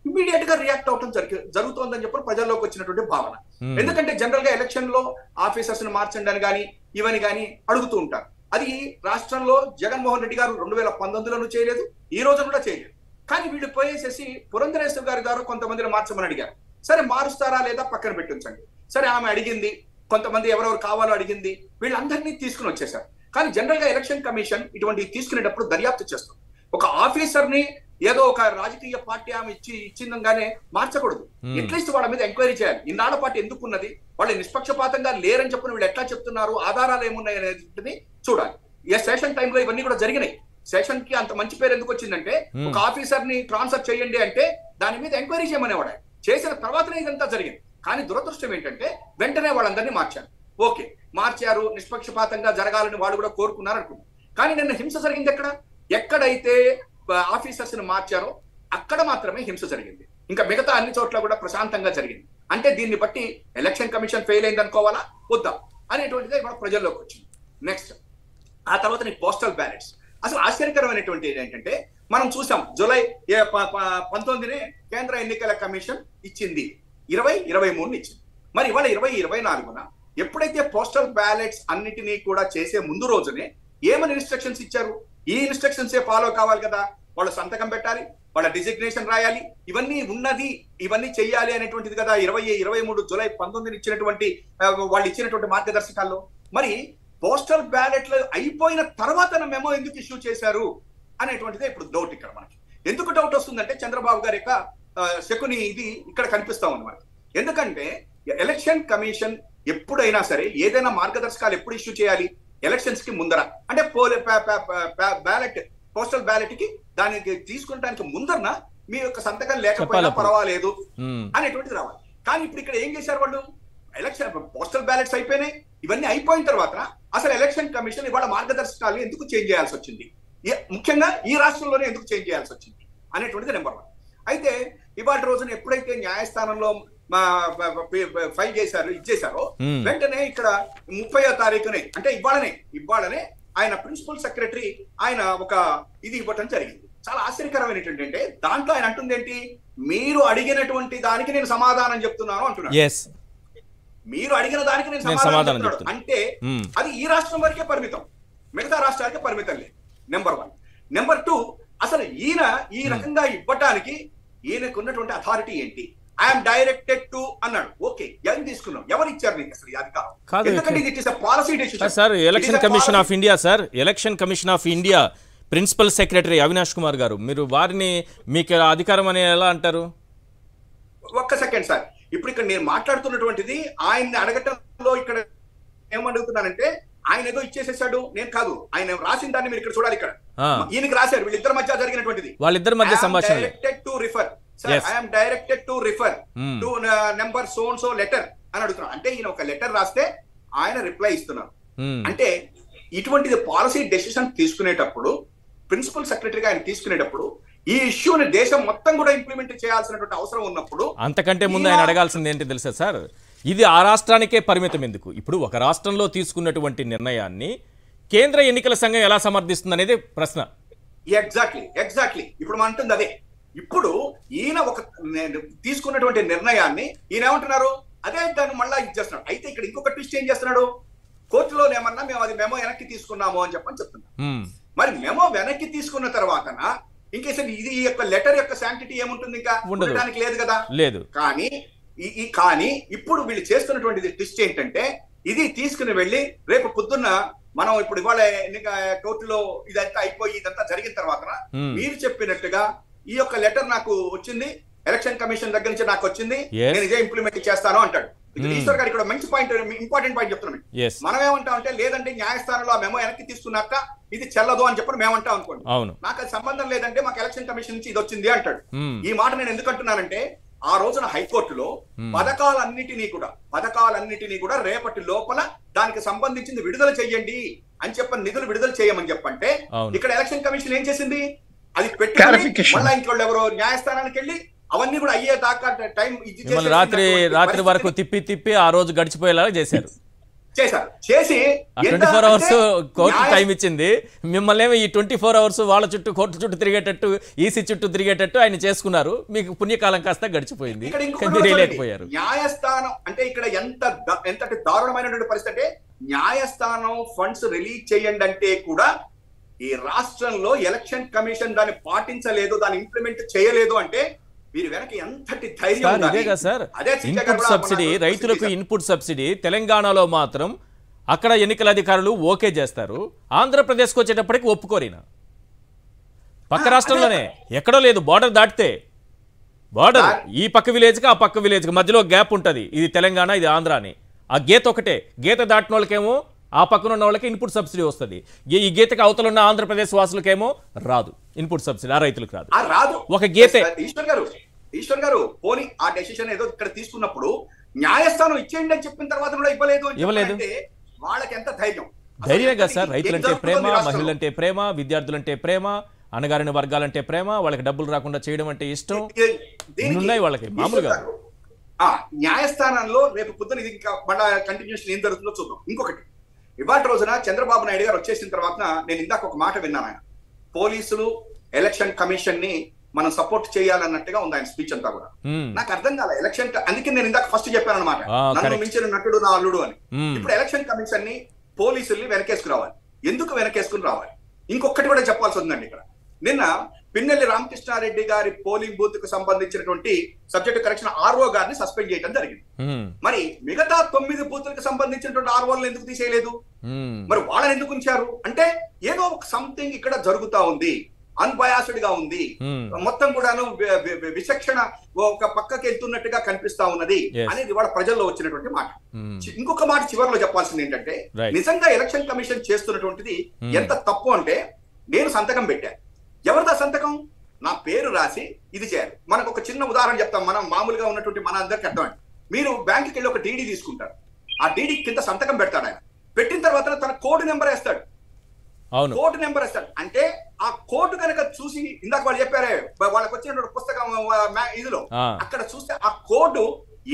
ఇమీడియట్ గా రియాక్ట్ అవడం జరుగుతోందని చెప్పి ప్రజల్లోకి వచ్చినటువంటి భావన. ఎందుకంటే జనరల్ గా ఎలక్షన్ లో ఆఫీసర్స్ ని మార్చండి అని కానీ ఇవని కానీ అడుగుతూ ఉంటారు. అది రాష్ట్రంలో జగన్మోహన్ రెడ్డి గారు 2019లోనూ చేయలేదు, ఈ రోజు కూడా చేయలేదు. కానీ వీళ్ళు పోయేసేసి పురంధరేశ్వరి గారు కొంతమందిని మార్చమని అడిగారు. సరే మారుస్తారా లేదా పక్కన పెట్టించండి, సరే ఆమె అడిగింది, కొంతమంది ఎవరెవరు కావాలో అడిగింది, వీళ్ళందరినీ తీసుకుని వచ్చేసారు. కానీ జనరల్ గా ఎలక్షన్ కమిషన్ ఇటువంటి తీసుకునేటప్పుడు దర్యాప్తు చేస్తుంది. ఒక ఆఫీసర్ ని ఏదో ఒక రాజకీయ పార్టీ ఆమె ఇచ్చిందంగానే మార్చకూడదు. అట్లీస్ట్ వాళ్ళ మీద ఎంక్వైరీ చేయాలి. ఇన్నాళ్ల పార్టీ ఎందుకున్నది, వాళ్ళు నిష్పక్షపాతంగా లేరని చెప్పిన వీళ్ళు ఎట్లా చెప్తున్నారు, ఆధారాలు ఏమున్నాయి అనేది చూడాలి. ఈ సెషన్ టైంలో ఇవన్నీ కూడా జరిగినాయి. సెషన్ కి అంత మంచి పేరు ఎందుకు వచ్చిందంటే, ఒక ఆఫీసర్ ని ట్రాన్స్ఫర్ చేయండి అంటే దాని మీద ఎంక్వైరీ చేయమనేవాడు. చేసిన తర్వాతనే ఇదంతా జరిగింది. కానీ దురదృష్టం ఏంటంటే వెంటనే వాళ్ళందరినీ మార్చారు. ఓకే, మార్చారు, నిష్పక్షపాతంగా జరగాలని వాళ్ళు కూడా కోరుకున్నారు అనుకున్నారు. కానీ నిన్న హింస జరిగింది ఎక్కడైతే ఆఫీసర్స్ ని మార్చారో అక్కడ మాత్రమే హింస జరిగింది. ఇంకా మిగతా అన్ని చోట్ల కూడా ప్రశాంతంగా జరిగింది. అంటే దీన్ని బట్టి ఎలక్షన్ కమిషన్ ఫెయిల్ అయింది అనుకోవాలా వద్దా అనేటువంటిది మన ప్రజల్లోకి వచ్చింది. నెక్స్ట్ ఆ తర్వాత పోస్టల్ బ్యాలెట్స్. అసలు ఆశ్చర్యకరమైనటువంటి ఏంటంటే, మనం చూసాం జూలై 19 కేంద్ర ఎన్నికల కమిషన్ ఇచ్చింది, 2023 ఇచ్చింది. మరి ఇవాళ 2024 ఎప్పుడైతే పోస్టల్ బ్యాలెట్స్ అన్నిటినీ కూడా చేసే ముందు రోజునే ఏమని ఇన్స్ట్రక్షన్స్ ఇచ్చారు? ఈ ఇన్స్ట్రక్షన్స్ ఫాలో కావాలి కదా, వాళ్ళు సంతకం పెట్టాలి, వాళ్ళ డిజిగ్నేషన్ రాయాలి, ఇవన్నీ ఉన్నది, ఇవన్నీ చెయ్యాలి అనేటువంటిది కదా 23 జూలై 19 ఇచ్చినటువంటి వాళ్ళు ఇచ్చినటువంటి మార్గదర్శకాల్లో. మరి పోస్టల్ బ్యాలెట్లు అయిపోయిన తర్వాత మెమో ఎందుకు ఇష్యూ చేశారు అనేటువంటిదే ఇప్పుడు డౌట్. ఇక్కడ మనకి ఎందుకు డౌట్ వస్తుందంటే, చంద్రబాబు గారి యొక్క శకుని ఇది ఇక్కడ కనిపిస్తా ఉంది మనకి. ఎందుకంటే ఎలక్షన్ కమిషన్ ఎప్పుడైనా సరే ఏదైనా మార్గదర్శకాలు ఎప్పుడు ఇష్యూ చేయాలి, ఎలక్షన్స్ కి ముందర, అంటే బ్యాలెట్ పోస్టల్ బ్యాలెట్ కి దానికి తీసుకుంటానికి ముందరన మీ యొక్క సంతకం లేకపోయినా పర్వాలేదు అనేటువంటిది రావాలి. కానీ ఇప్పుడు ఇక్కడ ఏం చేశారు వాళ్ళు, ఎలక్షన్ పోస్టల్ బ్యాలెట్స్ అయిపోయినాయి, ఇవన్నీ అయిపోయిన తర్వాత అసలు ఎలక్షన్ కమిషన్ ఇవాళ మార్గదర్శకాలు ఎందుకు చేంజ్ చేయాల్సి వచ్చింది, ముఖ్యంగా ఈ రాష్ట్రంలోనే ఎందుకు చేంజ్ చేయాల్సి వచ్చింది అనేటువంటిది నెంబర్ 1. అయితే ఇవాళ రోజున ఎప్పుడైతే న్యాయస్థానంలో ఫైల్ చేశారు ఇచ్చేశారో వెంటనే ఇక్కడ 30వ తారీఖునే, అంటే ఇవాళనే ఆయన ప్రిన్సిపల్ సెక్రటరీ ఆయన ఒక ఇది ఇవ్వటం జరిగింది. చాలా ఆశ్చర్యకరమైనటువంటి అంటే దాంట్లో ఆయన అంటుంది ఏంటి, మీరు అడిగినటువంటి దానికి నేను సమాధానం చెప్తున్నాను అంటున్నాను. మీరు అడిగిన దానికి నేను సమాధానం చెప్తున్నాను అంటే అది ఈ రాష్ట్రం వరకే పరిమితం, మిగతా రాష్ట్రాలకే పరిమితం లేదు. నెంబర్ 1. నెంబర్ 2, అసలు ఈయన ఈ రకంగా ఇవ్వటానికి ఈయనకు ఉన్నటువంటి అథారిటీ ఏంటి? ఐఎమ్ డైరెక్టెడ్ టు అన్నాడు. ఓకే, ఏం తీసుకున్నాం, ఎవరు ఇచ్చారు నీకు అసలు ఈ అధికారం? ఎందుకంటే ఇది it is a policy decision sir. Election commission of India sir, election commission of India principal secretary Avinash Kumar garu, మీరు వారిని మీకు అధికారం అని ఎలా అంటారు? ఒక్క సెకండ్ సార్, ఇప్పుడు ఇక్కడ నేను మాట్లాడుతున్నటువంటిది ఆయన్ని అడగటంలో ఇక్కడ ఏమడుగుతున్నానంటే ఆయన ఏదో ఇచ్చేసేసాడు, నేను కాదు, ఆయన రాసిన దాన్ని మీరు ఇక్కడ చూడాలి. ఇక్కడ ఈయనకి రాశారు, వీళ్ళిద్దరి మధ్య జరిగినటువంటిది. వాళ్ళిద్దరి మధ్య సంభాషణ. I'm directed to refer to number so and so letter అని అడుగుతున్నాను. అంటే ఈయన ఒక లెటర్ రాస్తే ఆయన రిప్లై ఇస్తున్నారు. అంటే ఇటువంటిది పాలసీ డెసిషన్ తీసుకునేటప్పుడు ప్రిన్సిపల్ సెక్రటరీగా ఆయన తీసుకునేటప్పుడు ఈ ఇష్యూని దేశం మొత్తం కూడా ఇంప్లిమెంట్ చేయాల్సినటువంటి అవసరం ఉన్నప్పుడు అంతకంటే ముందు ఆయన అడగాల్సింది ఏంటి తెలుసా సార్, ఇది ఆ రాష్ట్రానికే పరిమితం ఎందుకు? ఇప్పుడు ఒక రాష్ట్రంలో తీసుకున్నటువంటి నిర్ణయాన్ని కేంద్ర ఎన్నికల సంఘం ఎలా సమర్థిస్తుంది అనేది ప్రశ్న. ఎగ్జాక్ట్లీ ఇప్పుడు మనం అంటుంది అదే. ఇప్పుడు ఈయన ఒక తీసుకున్నటువంటి నిర్ణయాన్ని ఈయన ఏమంటున్నారు, అదే దాన్ని మళ్ళా ఇచ్చేస్తున్నాడు. అయితే ఇక్కడ ఇంకొక ట్విస్ట్ ఏం చేస్తున్నాడు, కోర్టులో ఏమన్నా మేము అది మెమో వెనక్కి తీసుకున్నాము అని చెప్తున్నాం. మరి మెమో వెనక్కి తీసుకున్న తర్వాత ఇంకేసారి ఇది ఈ యొక్క లెటర్ యొక్క శాంటిటీ ఏముంటుంది, ఇంకా ఉండడానికి లేదు కదా. లేదు. కానీ ఇప్పుడు వీళ్ళు చేస్తున్నటువంటి ట్విస్ట్ ఏంటంటే ఇది తీసుకుని వెళ్ళి రేపు పొద్దున్న మనం ఇప్పుడు ఇవాళ కోర్టులో ఇదంతా అయిపోయి ఇదంతా జరిగిన తర్వాత మీరు చెప్పినట్టుగా ఈ యొక్క లెటర్ నాకు వచ్చింది, ఎలక్షన్ కమిషన్ దగ్గర నుంచి నాకు వచ్చింది, నేను ఇదే ఇంప్లిమెంట్ చేస్తాను అంటాడు. ఈశ్వర్ గారు ఇక్కడ మంచి పాయింట్, ఇంపార్టెంట్ పాయింట్ చెప్తున్నాను. మనం ఏమంటాం అంటే లేదంటే న్యాయస్థానంలో ఆ మెమో వెనక్కి తీసుకున్నాక ఇది చెల్లదు అని చెప్పి మేమంటాం అనుకోండి. నాకు అది సంబంధం లేదంటే మాకు ఎలక్షన్ కమిషన్ నుంచి ఇది వచ్చింది అంటాడు. ఈ మాట నేను ఎందుకు అంటున్నానంటే ఆ రోజున హైకోర్టులో పథకాలన్నిటినీ కూడా రేపటి లోపల దానికి సంబంధించింది విడుదల చెయ్యండి అని చెప్పని నిధులు విడుదల చేయమని చెప్పంటే ఇక్కడ ఎలక్షన్ కమిషన్ ఏం చేసింది, అది పెట్టి మళ్ళా ఇంట్లో ఎవరో న్యాయస్థానానికి వెళ్ళి అవన్నీ కూడా అయ్యే దాకా టైం రాత్రి వరకు తిప్పి ఆ రోజు గడిచిపోయేలా చేశారు. చేసి 24 అవర్స్ కోర్టు టైం ఇచ్చింది, మిమ్మల్ని ఈ 24 అవర్స్ వాళ్ళ చుట్టూ కోర్టు చుట్టూ తిరిగేటట్టు ఈసీ చుట్టూ తిరిగేటట్టు ఆయన చేసుకున్నారు. మీకు పుణ్యకాలం కాస్త గడిచిపోయింది, లేకపోయారు. న్యాయస్థానం అంటే ఇక్కడ ఎంతటి దారుణమైనటువంటి పరిస్థితి అంటే న్యాయస్థానం ఫండ్స్ రిలీజ్ చేయండి అంటే కూడా ఈ రాష్ట్రంలో ఎలక్షన్ కమిషన్ దాన్ని పాటించలేదు, దాన్ని ఇంప్లిమెంట్ చేయలేదు అంటే వీరి వెనక ఎంతటి ధైర్యం. ఇన్పుట్ సబ్సిడీ, రైతులకు ఇన్పుట్ సబ్సిడీ తెలంగాణలో మాత్రం అక్కడ ఎన్నికల అధికారులు ఓకే చేస్తారు, ఆంధ్రప్రదేశ్కి వచ్చేటప్పటికి ఒప్పుకోరినా. పక్క రాష్ట్రంలోనే ఎక్కడో లేదు, బార్డర్ దాటితే బార్డర్ ఈ పక్క విలేజ్కి ఆ పక్క విలేజ్కి మధ్యలో గ్యాప్ ఉంటుంది, ఇది తెలంగాణ ఇది ఆంధ్ర అని. ఆ గీత ఒకటే, గీత దాటిన వాళ్ళకేమో ఆ పక్కన ఉన్న వాళ్ళకి ఇన్పుట్ సబ్సిడీ వస్తుంది, ఈ గీతకి అవతల ఉన్న ఆంధ్రప్రదేశ్ వాసులకేమో రాదు ఇన్పుట్ సబ్సిడీ, ఆ రైతులకు రాదు. ఒక గీతే. ఈశ్వర్ గారు పోనీ ఆ డెసిషన్ ఏదో ఇక్కడ తీసుకున్నప్పుడు న్యాయస్థానం ఇచ్చేయండి అని చెప్పిన తర్వాత కూడా ఇవ్వలేదు అంటే వాళ్ళకి ఎంత ధైర్యమే కదా సార్. రైతులంటే ప్రేమ, మహిళలంటే ప్రేమ, విద్యార్థులంటే ప్రేమ, అణగారిన వర్గాలంటే ప్రేమ, వాళ్ళకి డబ్బులు రాకుండా చేయడం అంటే ఇష్టం ఉన్నాయి వాళ్ళకి మామూలుగా. న్యాయస్థానంలో రేపు పొద్దున ఇది ఇంకా మళ్ళా కంటిన్యూషన్ ఏం జరుగుతుందో చూద్దాం. ఇంకొకటి, ఇవాళ రోజున చంద్రబాబు నాయుడు గారు వచ్చేసిన తర్వాత నేను ఇందాక ఒక మాట విన్నాను, ఆయన పోలీసులు ఎలక్షన్ కమిషన్ ని మనం సపోర్ట్ చేయాలన్నట్టుగా ఉంది ఆయన స్పీచ్ అంతా కూడా. నాకు అర్థం కాలే ఎలక్షన్, అందుకే నేను ఇందాక ఫస్ట్ చెప్పాను అనమాట, నన్ను మించిన నటుడు నా అల్లుడు అని. ఇప్పుడు ఎలక్షన్ కమిషన్ ని పోలీసుల్ని వెనకేసుకు రావాలి. ఎందుకు వెనకేసుకుని రావాలి? ఇంకొకటి కూడా చెప్పాల్సి ఉందండి ఇక్కడ. నిన్న పిన్నెల్లి రామకృష్ణారెడ్డి గారి పోలింగ్ బూత్ కు సంబంధించినటువంటి సబ్జెక్ట్ కరెక్షన్ ఆర్ఓ గారిని సస్పెండ్ చేయడం జరిగింది. మరి మిగతా 9 బూత్లకు సంబంధించినటువంటి ఆర్ఓలను ఎందుకు తీసేయలేదు? మరి వాళ్ళని ఎందుకు ఉంచారు అంటే ఏదో ఒక సంథింగ్ ఇక్కడ జరుగుతా ఉంది, అన్బయాస్డ్ గా ఉంది, మొత్తం కూడాను విచక్షణ ఒక పక్కకి వెళ్తున్నట్టుగా కనిపిస్తా ఉన్నది అనేది వాళ్ళ ప్రజల్లో వచ్చినటువంటి మాట. ఇంకొక మాట చివరిలో చెప్పాల్సింది ఏంటంటే నిజంగా ఎలక్షన్ కమిషన్ చేస్తున్నటువంటిది ఎంత తప్పు అంటే, నేను సంతకం పెట్టాను, ఎవరిదా సంతకం? నా పేరు రాసి ఇది చేయాలి. మనకు ఒక చిన్న ఉదాహరణ చెప్తాం, మనం మామూలుగా ఉన్నటువంటి మన అందరికి అర్థమండి. మీరు బ్యాంకుకి వెళ్ళి ఒక డీడీ తీసుకుంటారు, ఆ డీడీ కింద సంతకం పెడతాడు. ఆయన పెట్టిన తర్వాత తన కోడ్ నెంబర్ వేస్తాడు, కోడ్ నెంబర్ వేస్తాడు. అంటే ఆ కోడ్ కనుక చూసి, ఇందాక వాళ్ళు చెప్పారే వాళ్ళకి వచ్చినటువంటి పుస్తకం ఇదిలో అక్కడ చూస్తే ఆ కోడ్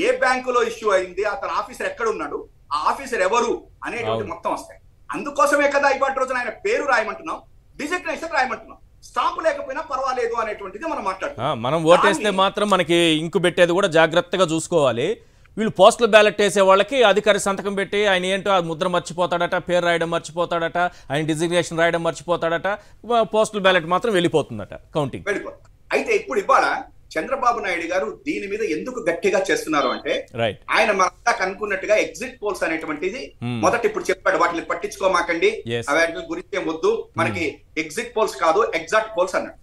ఏ బ్యాంకులో ఇష్యూ అయింది, అతని ఆఫీసర్ ఎక్కడ ఉన్నాడు, ఆ ఆఫీసర్ ఎవరు అనేటువంటి మొత్తం వస్తాయి. అందుకోసమే కదా ఇవాటి రోజున ఆయన పేరు రాయమంటున్నాం, డిజిగ్నేషన్ రాయమంటున్నాం. స్టాంప్ లేకపోయినా పర్వాలేదు అనేటువంటిది మనం మాట్లాడుతున్నాం. మనం ఓటేస్తే మాత్రం మనకి ఇంకు పెట్టేది కూడా జాగ్రత్తగా చూసుకోవాలి. వీళ్ళు పోస్టల్ బ్యాలెట్ వేసే వాళ్ళకి అధికారి సంతకం పెట్టి ఆయన ఏంటో ఆ ముద్ర మర్చిపోతాడట, పేరు రాయడం మర్చిపోతాడట, ఆయన డిజిగ్నేషన్ రాయడం మర్చిపోతాడట, పోస్టల్ బ్యాలెట్ మాత్రం వెళ్ళిపోతుందట కౌంటింగ్. అయితే ఇప్పుడు ఇవాళ చంద్రబాబు నాయుడు గారు దీని మీద ఎందుకు గట్టిగా చేస్తున్నారు అంటే, ఆయన మనకు అనుకున్నట్టుగా ఎగ్జిట్ పోల్స్ అనేటువంటిది మొదట ఇప్పుడు చెప్పాడు, వాటిని పట్టించుకోమాకండి, వాటి గురించి వద్దు, మనకి ఎగ్జిట్ పోల్స్ కాదు ఎగ్జాక్ట్ పోల్స్ అన్నాడు.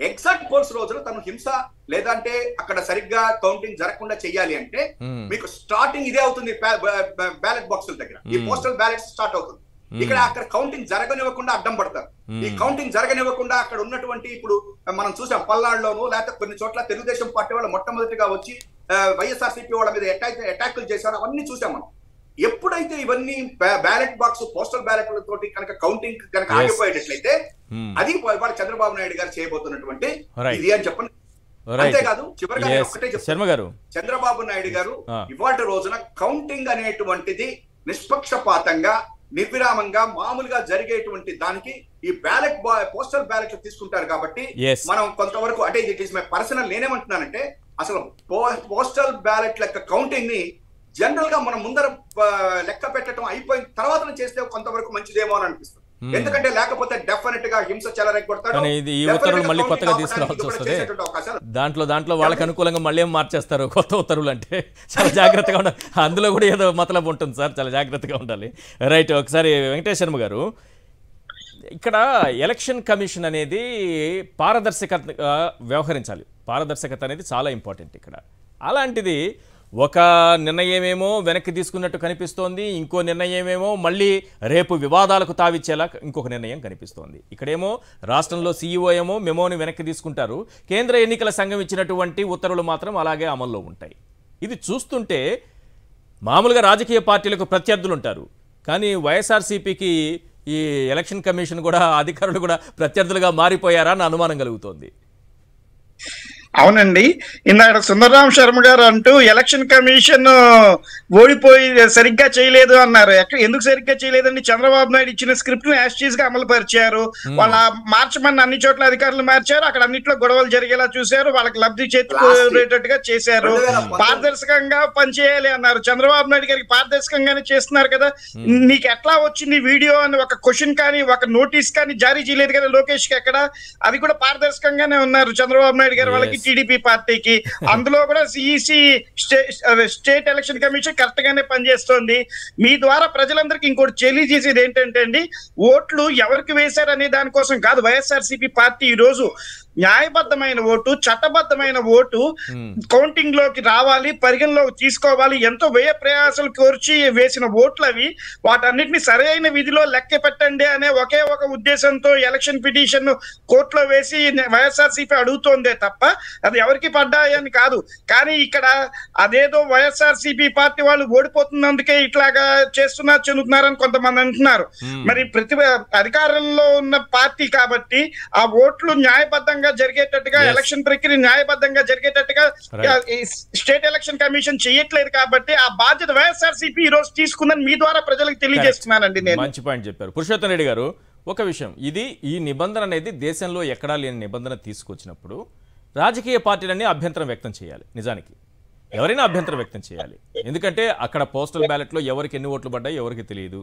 ఎగ్జాక్ట్ పోల్స్ రోజున తను హింస లేదంటే అక్కడ సరిగ్గా కౌంటింగ్ జరగకుండా చెయ్యాలి అంటే మీకు స్టార్టింగ్ ఇదే అవుతుంది బ్యాలెట్ బాక్సుల దగ్గర, ఈ పోస్టల్ బ్యాలెట్స్ స్టార్ట్ అవుతుంది. ఇక్కడ అక్కడ కౌంటింగ్ జరగనివ్వకుండా అడ్డం పడతారు. ఈ కౌంటింగ్ జరగనివ్వకుండా అక్కడ ఉన్నటువంటి ఇప్పుడు మనం చూసాం పల్నాడులోను లేకపోతే కొన్ని చోట్ల తెలుగుదేశం పార్టీ వాళ్ళు మొట్టమొదటిగా వచ్చి వైఎస్ఆర్సీపీ వాళ్ళ మీద అటాక్లు చేశారు, అవన్నీ చూసాం మనం. ఎప్పుడైతే ఇవన్నీ బ్యాలెట్ బాక్స్ పోస్టల్ బ్యాలెట్ల తోటి కనుక కౌంటింగ్ కనుక ఆగిపోయేటట్లయితే అది వాళ్ళ చంద్రబాబు నాయుడు గారు చేయబోతున్నటువంటి ఇది అని చెప్పండి. అంతేకాదు చివరిగా ఒకటే చెప్తాను, చంద్రబాబు నాయుడు గారు ఇవాళ రోజున కౌంటింగ్ అనేటువంటిది నిష్పక్షపాతంగా నిర్విరామంగా మామూలుగా జరిగేటువంటి దానికి ఈ బ్యాలెట్ పోస్టల్ బ్యాలెట్లు తీసుకుంటారు కాబట్టి మనం కొంతవరకు అంటే ఇట్ ఈస్ మై పర్సనల్, నేనేమంటున్నానంటే అసలు పోస్టల్ బ్యాలెట్ లెక్క కౌంటింగ్ ని జనరల్ గా మనం ముందర లెక్క పెట్టడం అయిపోయిన తర్వాత చేస్తే కొంతవరకు మంచిదేమో అని అనిపిస్తుంది. ఎందుకంటే లేకపోతే డెఫినెట్ గా హింస చెలరేగొడతాడు. ఈ ఉత్తర్వులు మళ్ళీ కొత్తగా తీసుకురావాల్సి వస్తుంది. దాంట్లో వాళ్ళకి అనుకూలంగా మళ్ళీ ఏం మార్చేస్తారు కొత్త ఉత్తర్వులు అంటే చాలా జాగ్రత్తగా ఉండాలి. అందులో కూడా ఏదో మతలబు ఉంటుంది సార్, చాలా జాగ్రత్తగా ఉండాలి. రైట్, ఒకసారి వెంకటేష్ శర్మ గారు, ఇక్కడ ఎలక్షన్ కమిషన్ అనేది పారదర్శకతగా వ్యవహరించాలి. పారదర్శకత అనేది చాలా ఇంపార్టెంట్ ఇక్కడ. అలాంటిది ఒక నిర్ణయమేమో వెనక్కి తీసుకున్నట్టు కనిపిస్తోంది, ఇంకో నిర్ణయమేమో మళ్ళీ రేపు వివాదాలకు తావిచ్చేలా ఇంకొక నిర్ణయం కనిపిస్తోంది. ఇక్కడేమో రాష్ట్రంలో సీఈఓ ఏమో మెమోని వెనక్కి తీసుకుంటారు, కేంద్ర ఎన్నికల సంఘం ఇచ్చినటువంటి ఉత్తర్వులు మాత్రం అలాగే అమల్లో ఉంటాయి. ఇది చూస్తుంటే మామూలుగా రాజకీయ పార్టీలకు ప్రత్యర్థులు ఉంటారు, కానీ వైఎస్ఆర్సీపీకి ఈ ఎలక్షన్ కమిషన్ కూడా అధికారులు కూడా ప్రత్యర్థులుగా మారిపోయారా అన్న అనుమానం కలుగుతోంది. అవునండి, ఇందాక సుందరరాం శర్మ గారు అంటూ ఎలక్షన్ కమిషన్ ఓడిపోయి సరిగ్గా చేయలేదు అన్నారు. ఎందుకు సరిగ్గా చేయలేదండి? చంద్రబాబు నాయుడు ఇచ్చిన స్క్రిప్ట్ ను యాస్టీస్ గా అమలు పరిచారు. వాళ్ళ మార్చమని అన్ని చోట్ల అధికారులు మార్చారు, అక్కడ అన్నింటిలో గొడవలు జరిగేలా చూశారు, వాళ్ళకి లబ్ధి చేకూరేటట్టుగా చేశారు. పారదర్శకంగా పనిచేయాలి అన్నారు. చంద్రబాబు నాయుడు గారికి పారదర్శకంగానే చేస్తున్నారు కదా. నీకు ఎట్లా వచ్చింది వీడియో అని ఒక క్వశ్చన్ కానీ ఒక నోటీస్ కానీ జారీ చేయలేదు కదా లోకేష్ కి. ఎక్కడ అది కూడా పారదర్శకంగానే ఉన్నారు చంద్రబాబు నాయుడు గారు వాళ్ళకి, టీడీపీ పార్టీకి. అందులో కూడా CEC state election commission correct గానే పనిచేస్తోంది. మీ ద్వారా ప్రజలందరికీ ఇంకోటి తెలియజేసేది ఏంటంటే అండి, ఓట్లు ఎవరికి వేశారనే దానికోసం కాదు వైఎస్ఆర్సీపీ పార్టీ ఈ రోజు న్యాయబద్ధమైన ఓటు, చట్టబద్ధమైన ఓటు కౌంటింగ్ లోకి రావాలి, పరిగణలోకి తీసుకోవాలి. ఎంతో వ్యయ ప్రయాసాలు కోర్చి వేసిన ఓట్లు అవి, వాటన్నిటిని సరైన విధిలో లెక్క పెట్టండి అనే ఒకే ఒక ఉద్దేశంతో ఎలక్షన్ పిటిషన్ కోర్టులో వేసి వైఎస్ఆర్సీపీ అడుగుతోందే తప్ప అది ఎవరికి పడ్డాయని కాదు. కానీ ఇక్కడ అదేదో వైఎస్ఆర్సీపీ పార్టీ వాళ్ళు ఓడిపోతున్నందుకే ఇట్లాగా చేస్తున్నారు చెందుతున్నారని కొంతమంది అంటున్నారు. మరి అధికారంలో ఉన్న పార్టీ కాబట్టి ఆ ఓట్లు న్యాయబద్ధంగా జరిగేటట్టుగా, ఎలక్షన్ ప్రక్రియ న్యాయబద్ధంగా జరిగేటట్టుగా స్టేట్ ఎలక్షన్ కమిషన్ చేయట్లేదు కాబట్టి ఆ బాధ్యత వైఎస్ఆర్సీపీ ఈ రోజు తీసుకుందని మీ ద్వారా ప్రజలకు తెలియజేస్తున్నానండి. నేను మంచి పాయింట్ చెప్పారు పురుషోత్తం రెడ్డి గారు. ఒక విషయం, ఈ నిబంధన అనేది దేశంలో ఎక్కడా లేని నిబంధన తీసుకొచ్చినప్పుడు రాజకీయ పార్టీలన్నీ అభ్యంతరం వ్యక్తం చేయాలి. నిజానికి ఎవరైనా అభ్యంతరం వ్యక్తం చేయాలి. ఎందుకంటే అక్కడ పోస్టల్ బ్యాలెట్లో ఎవరికి ఎన్ని ఓట్లు పడ్డాయి ఎవరికి తెలియదు.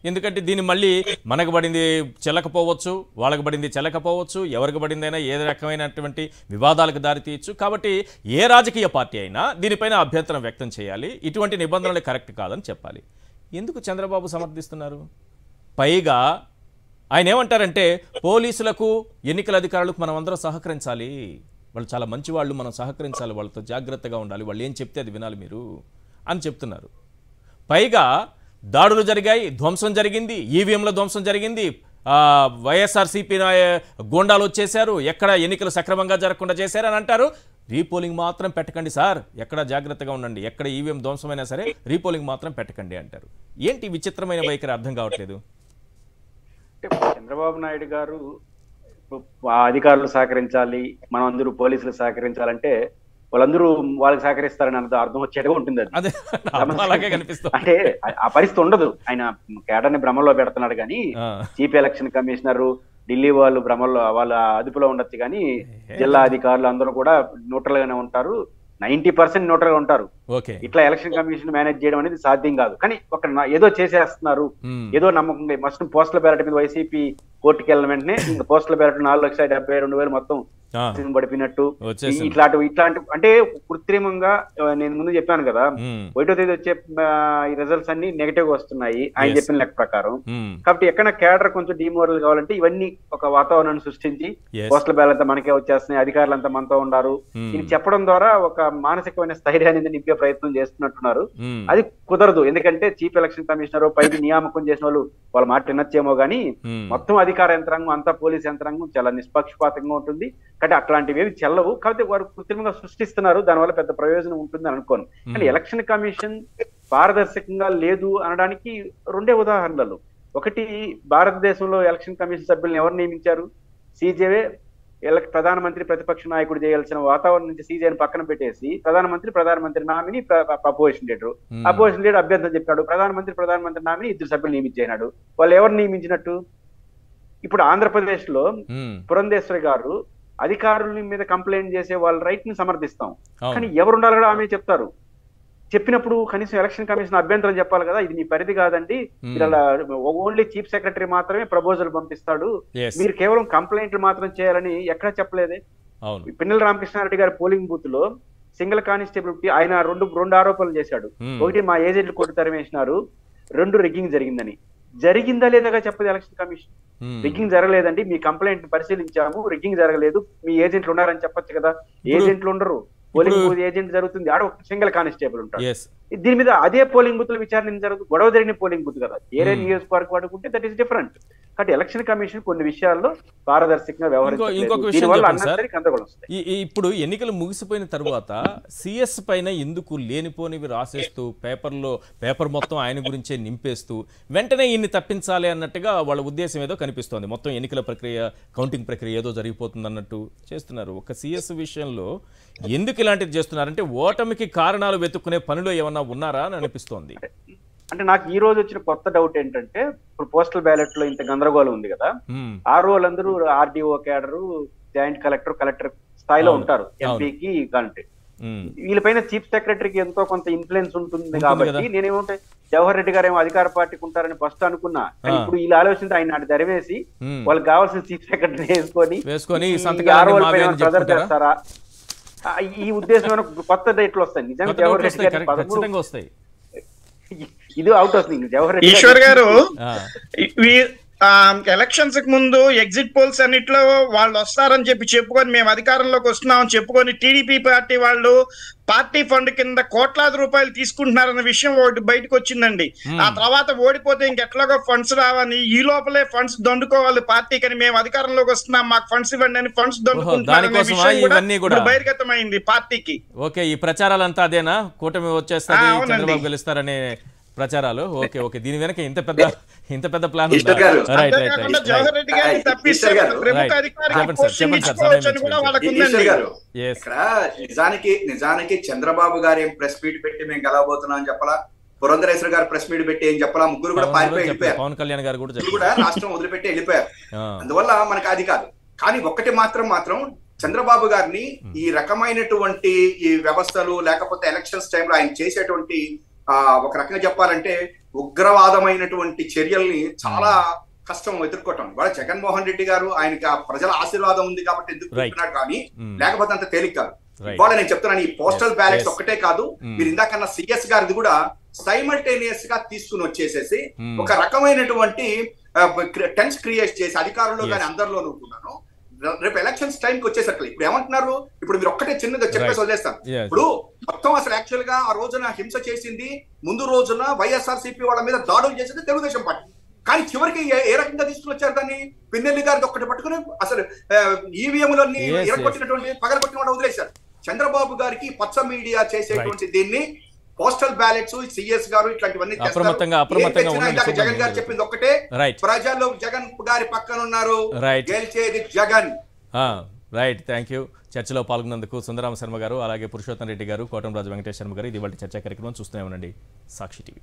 ఎందుకంటే దీన్ని మళ్ళీ మనకు పడింది చెల్లకపోవచ్చు, వాళ్ళకి పడింది చెల్లకపోవచ్చు, ఎవరికి పడిందైనా ఏ రకమైనటువంటి వివాదాలకు దారితీయచ్చు. కాబట్టి ఏ రాజకీయ పార్టీ అయినా దీనిపైన అభ్యంతరం వ్యక్తం చేయాలి. ఇటువంటి నిబంధనలు కరెక్ట్ కాదని చెప్పాలి. ఎందుకు చంద్రబాబు సమర్థిస్తున్నారు? పైగా ఆయన ఏమంటారంటే పోలీసులకు ఎన్నికల అధికారులకు మనం అందరం సహకరించాలి, వాళ్ళు చాలా మంచి వాళ్ళు, మనం సహకరించాలి, వాళ్ళతో జాగ్రత్తగా ఉండాలి, వాళ్ళు ఏం చెప్తే అది వినాలి మీరు అని చెప్తున్నారు. పైగా దాడులు జరిగాయి, ధ్వంసం జరిగింది, ఈవీఎంల ధ్వంసం జరిగింది, వైఎస్ఆర్సీపీ గోండాలు వచ్చేశారు, ఎక్కడ ఎన్నికలు సక్రమంగా జరగకుండా చేశారని అంటారు. రీపోలింగ్ మాత్రం పెట్టకండి సార్, ఎక్కడ జాగ్రత్తగా ఉండండి, ఎక్కడ ఈవీఎం ధ్వంసమైనా సరే రీపోలింగ్ మాత్రం పెట్టకండి అంటారు. ఏంటి విచిత్రమైన వైఖరి అర్థం కావట్లేదు. చంద్రబాబు నాయుడు గారు అధికారులు సహకరించాలి, మనం అందరూ పోలీసులు సహకరించాలంటే వాళ్ళందరూ వాళ్ళకి సహకరిస్తారని అర్థం వచ్చేట్టుగా ఉంటుంది. అది అంటే ఆ పరిస్థితి ఉండదు. ఆయన కేడర్ని భ్రమలో పెడుతున్నాడు కానీ చీఫ్ ఎలక్షన్ కమిషనర్ ఢిల్లీ వాళ్ళు భ్రమల్లో వాళ్ళ అదుపులో ఉండొచ్చు కానీ జిల్లా అధికారులు అందరూ కూడా న్యూట్రల్ గానే ఉంటారు. 90% న్యూట్రల్ గా ఉంటారు. ఇట్లా ఎలక్షన్ కమిషన్ మేనేజ్ చేయడం అనేది సాధ్యం కాదు. కానీ ఒక ఏదో చేసేస్తున్నారు, ఏదో నమ్మకం. ఫస్ట్ పోస్టల్ బ్యాలెట్ మీద వైసీపీ కోర్టుకి వెళ్ళిన వెంటనే పోస్టల్ బ్యాలెట్ 4,72,000 మొత్తం పడిపోయినట్టు వచ్చేసింది. ఇట్లాంటి అంటే కృత్రిమంగా నేను ముందు చెప్పాను కదా 1వ తేదీ వచ్చే రిజల్ట్స్ అన్ని నెగటివ్ వస్తున్నాయి ఆయన చెప్పిన లెక్క ప్రకారం. కాబట్టి ఎక్కడ కేడర్ కొంచెం డిమోరల్ కావాలంటే ఇవన్నీ ఒక వాతావరణాన్ని సృష్టించి పోస్టల్ బ్యాలెట్ అంతా మనకే వచ్చేస్తున్నాయి, అధికారులంతా మనతో ఉన్నారు ఇది చెప్పడం ద్వారా ఒక మానసికమైన స్థైర్యాన్ని నింపే ప్రయత్నం చేస్తున్నట్టున్నారు. అది కుదరదు. ఎందుకంటే చీఫ్ ఎలక్షన్ కమిషనర్ పైకి నియామకం చేసిన వాళ్ళ మాట వినొచ్చేమో గానీ మొత్తం అధికార యంత్రాంగం అంతా పోలీస్ యంత్రాంగం చాలా నిష్పక్షపాతంగా ఉంటుంది. కాబట్టి అట్లాంటివి ఏవి చెల్లవు. కాబట్టి వారు కృత్రిమంగా సృష్టిస్తున్నారు, దానివల్ల పెద్ద ప్రయోజనం ఉంటుంది అని అనుకోను. కానీ ఎలక్షన్ కమిషన్ పారదర్శకంగా లేదు అనడానికి 2 ఉదాహరణలు. ఒకటి, భారతదేశంలో ఎలక్షన్ కమిషన్ సభ్యులను ఎవరు నియమించారు? సీజేవే ప్రధానమంత్రి ప్రతిపక్ష నాయకుడు చేయాల్సిన వాతావరణం నుంచి సీజేని పక్కన పెట్టేసి ప్రధానమంత్రి నామిని అపోజిషన్ లీడర్ అభ్యర్థన చెప్పాడు. ప్రధానమంత్రి నామిని 2 సభ్యులు నియమించాడు. వాళ్ళు ఎవరు నియమించినట్టు? ఇప్పుడు ఆంధ్రప్రదేశ్ లో పురంధేశ్వరి గారు అధికారుల మీద కంప్లైంట్ చేసే వాళ్ళ రైట్ ని సమర్థిస్తాం, కానీ ఎవరు ఉండాలి కూడా ఆమె చెప్తారు. చెప్పినప్పుడు కనీసం ఎలక్షన్ కమిషన్ అభ్యంతరం చెప్పాలి కదా, ఇది మీ పరిధి కాదండి, ఇలా ఓన్లీ చీఫ్ సెక్రటరీ మాత్రమే ప్రపోజల్ పంపిస్తాడు, మీరు కేవలం కంప్లైంట్లు మాత్రం చేయాలని ఎక్కడా చెప్పలేదే. పిన్నెల రామకృష్ణారెడ్డి గారి పోలింగ్ బూత్ లో సింగిల్ కానిస్టేబుల్ ఆయన రెండు ఆరోపణలు చేశాడు. ఒకటి, మా ఏజెంట్లు కొట్టి తరిమేసినారు, 2 రిగ్గింగ్ జరిగిందని. జరిగిందా లేదాగా చెప్పదు ఎలక్షన్ కమిషన్. రిగ్గింగ్ జరగలేదండి, మీ కంప్లైంట్ పరిశీలించాము, రిగ్గింగ్ జరగలేదు, మీ ఏజెంట్లు ఉన్నారని చెప్పొచ్చు కదా. ఏజెంట్లు ఉండరు, పోలింగ్ బూత్ ఏజెంట్ జరుగుతుంది, ఆడ ఒక సింగిల్ కానిస్టేబుల్ ఉంటాడు. దీని మీద అదే పోలింగ్ బూత్ లో విచారణ జరుగుతుంది, గొడవ జరిగిన పోలింగ్ బూత్ కదా, ఏరే నియోజకవర్గం వాడుకుంటే దట్ ఈస్ డిఫరెంట్. కాబట్టి ఎలక్షన్ కమిషన్ కొన్ని విషయాల్లో పారదర్శకంగా వ్యవహరించారు. ఇప్పుడు ఎన్నికలు ముగిసిపోయిన తర్వాత సిఎస్ పైన ఎందుకు లేనిపోనివి రాసేస్తూ పేపర్ మొత్తం ఆయన గురించే నింపేస్తూ వెంటనే ఈయన్ని తప్పించాలి అన్నట్టుగా వాళ్ళ ఉద్దేశం ఏదో కనిపిస్తోంది. మొత్తం ఎన్నికల ప్రక్రియ, కౌంటింగ్ ప్రక్రియ ఏదో జరిగిపోతుంది అన్నట్టు చేస్తున్నారు. ఒక సిఎస్ విషయంలో ఎందుకు ఇలాంటిది చేస్తున్నారంటే ఓటమికి కారణాలు వెతుక్కునే పనిలో ఏమన్నా ఉన్నారా అని అనిపిస్తోంది. అంటే నాకు ఈ రోజు వచ్చిన కొత్త డౌట్ ఏంటంటే, ఇప్పుడు పోస్టల్ బ్యాలెట్ లో ఇంత గందరగోళం ఉంది కదా, ఆర్ఓలందరూ ఆర్డీఓ క్యాడరు, జాయింట్ కలెక్టర్ స్థాయిలో ఉంటారు, ఎంపీకి కంటే వీళ్ళపైన చీఫ్ సెక్రటరీకి ఎంతో కొంత ఇన్ఫ్లుయెన్స్ ఉంటుంది. కాబట్టి నేనేమంటే జవహర్ రెడ్డి గారు ఏమో అధికార పార్టీకి ఉంటారని ఫస్ట్ అనుకున్నా, కానీ ఇప్పుడు వీళ్ళు ఆలోచించి ఆయన నాటి దరివేసి వాళ్ళకి కావాల్సిన చీఫ్ సెక్రటరీ వేసుకొని ప్రజలు చేస్తారా ఈ ఉద్దేశం కొత్త డేట్లు వస్తాయి. నిజంగా జవహర్ రెడ్డి గారు వస్తాయి, ఇది అవుట్ వస్తుంది. జవహర్ రెడ్డి ఈశ్వర్ గారు ఎలక్షన్స్ కి ముందు ఎగ్జిట్ పోల్స్ అన్నిట్లో వాళ్ళు వస్తారని చెప్పుకొని మేము అధికారంలోకి వస్తున్నామని చెప్పుకొని టీడీపీ పార్టీ వాళ్ళు పార్టీ ఫండ్ కింద కోట్లాది రూపాయలు తీసుకుంటున్నారన్న విషయం ఒకటి బయటకు వచ్చిందండి. ఆ తర్వాత ఓడిపోతే ఇంకెట్లాగో ఫండ్స్ రావని, ఈ లోపలే ఫండ్స్ దండుకోవాలి పార్టీకి అని, మేము అధికారంలోకి వస్తున్నాం మాకు ఫండ్స్ ఇవ్వండి అని ఫండ్స్ దండుకుంటున్నారు బహిర్గతమైంది పార్టీకి. ఓకే, ఈ ప్రచారాలంతా అదేనా? కూటమి వచ్చేస్తుంది, చంద్రబాబు గెలుస్తారనే ప్రచారాలు. ఓకే ఓకే, దీని వెనక ఇంత పెద్ద ప్లాన్ ఉందా? నిజానికి చంద్రబాబు గారు ఏం ప్రెస్ మీట్ పెట్టి మేము గెలవబోతున్నాం అని చెప్పాలా, పురంధరేశ్వర గారు ప్రెస్ మీట్ పెట్టి ఏం చెప్పాలా, ముగ్గురు కూడా పారిపోయి వెళ్ళిపోయారు, పవన్ కళ్యాణ్ గారు కూడా రాష్ట్రం వదిలిపెట్టి వెళ్ళిపోయారు. అందువల్ల మనకు అది కాదు. కానీ ఒక్కటి మాత్రం చంద్రబాబు గారిని ఈ రకమైనటువంటి ఈ వ్యవస్థలు లేకపోతే ఎలక్షన్స్ టైంలో ఆయన చేసేటువంటి ఒక రకంగా చెప్పాలంటే ఉగ్రవాదమైనటువంటి చర్యల్ని చాలా కష్టం ఎదుర్కోవటం. ఇవాళ జగన్మోహన్ రెడ్డి గారు ఆయనకి ఆ ప్రజల ఆశీర్వాదం ఉంది కాబట్టి ఎదుర్కొంటున్నాడు, కానీ లేకపోతే అంత తేలిక కాదు. ఇవాళ నేను చెప్తున్నాను, ఈ పోస్టల్ బ్యాలెట్స్ ఒక్కటే కాదు, మీరు ఇందాకన్నా సిఎస్ గారిది కూడా సైమల్టేనియస్ గా తీసుకుని వచ్చేసేసి ఒక రకమైనటువంటి టెన్స్ క్రియేట్ చేసి అధికారంలో కానీ అందరిలోనూ ఉంటున్నాను. రేపు ఎలక్షన్స్ టైంకి వచ్చేసరికి ఇప్పుడు ఏమంటున్నారు, ఇప్పుడు మీరు ఒక్కటే చిన్నది చెప్పేసి వదిలేస్తాను. ఇప్పుడు మొత్తం అసలు యాక్చువల్ గా ఆ రోజున హింస చేసింది, ముందు రోజున వైఎస్ఆర్సీపీ వాళ్ళ మీద దాడులు చేసింది తెలుగుదేశం పార్టీ. కానీ చివరికి ఏ రకంగా తీసుకుని వచ్చారు దాన్ని? పిన్నెల్లి గారిది ఒక్కటి పట్టుకుని అసలు ఈవీఎంలన్నీ ఎరగొట్టినటువంటి పగలగొట్టిన వాళ్ళు వదిలేశారు. చంద్రబాబు గారికి పచ్చ మీడియా చేసేటువంటి దీన్ని పోస్టల్ బ్యాలెట్స్, సిఎస్ గారు ఇట్లాంటివన్నీ జగన్ గారు చెప్పింది ఒక్కటే, ప్రజలు జగన్ గారి పక్కన ఉన్నారు, గెలిచేది జగన్. Right, thank you. చర్చలో పాల్గొన్నందుకు సుందరామ శర్మ గారు, అలాగే పురుషోత్తం రెడ్డి గారు, కోటంరాజు వెంకటేశ్వర గారు. ఇది వాళ్ళ చర్చా కార్యక్రమం చూస్తూనే ఉండండి సాక్షి టీవీ.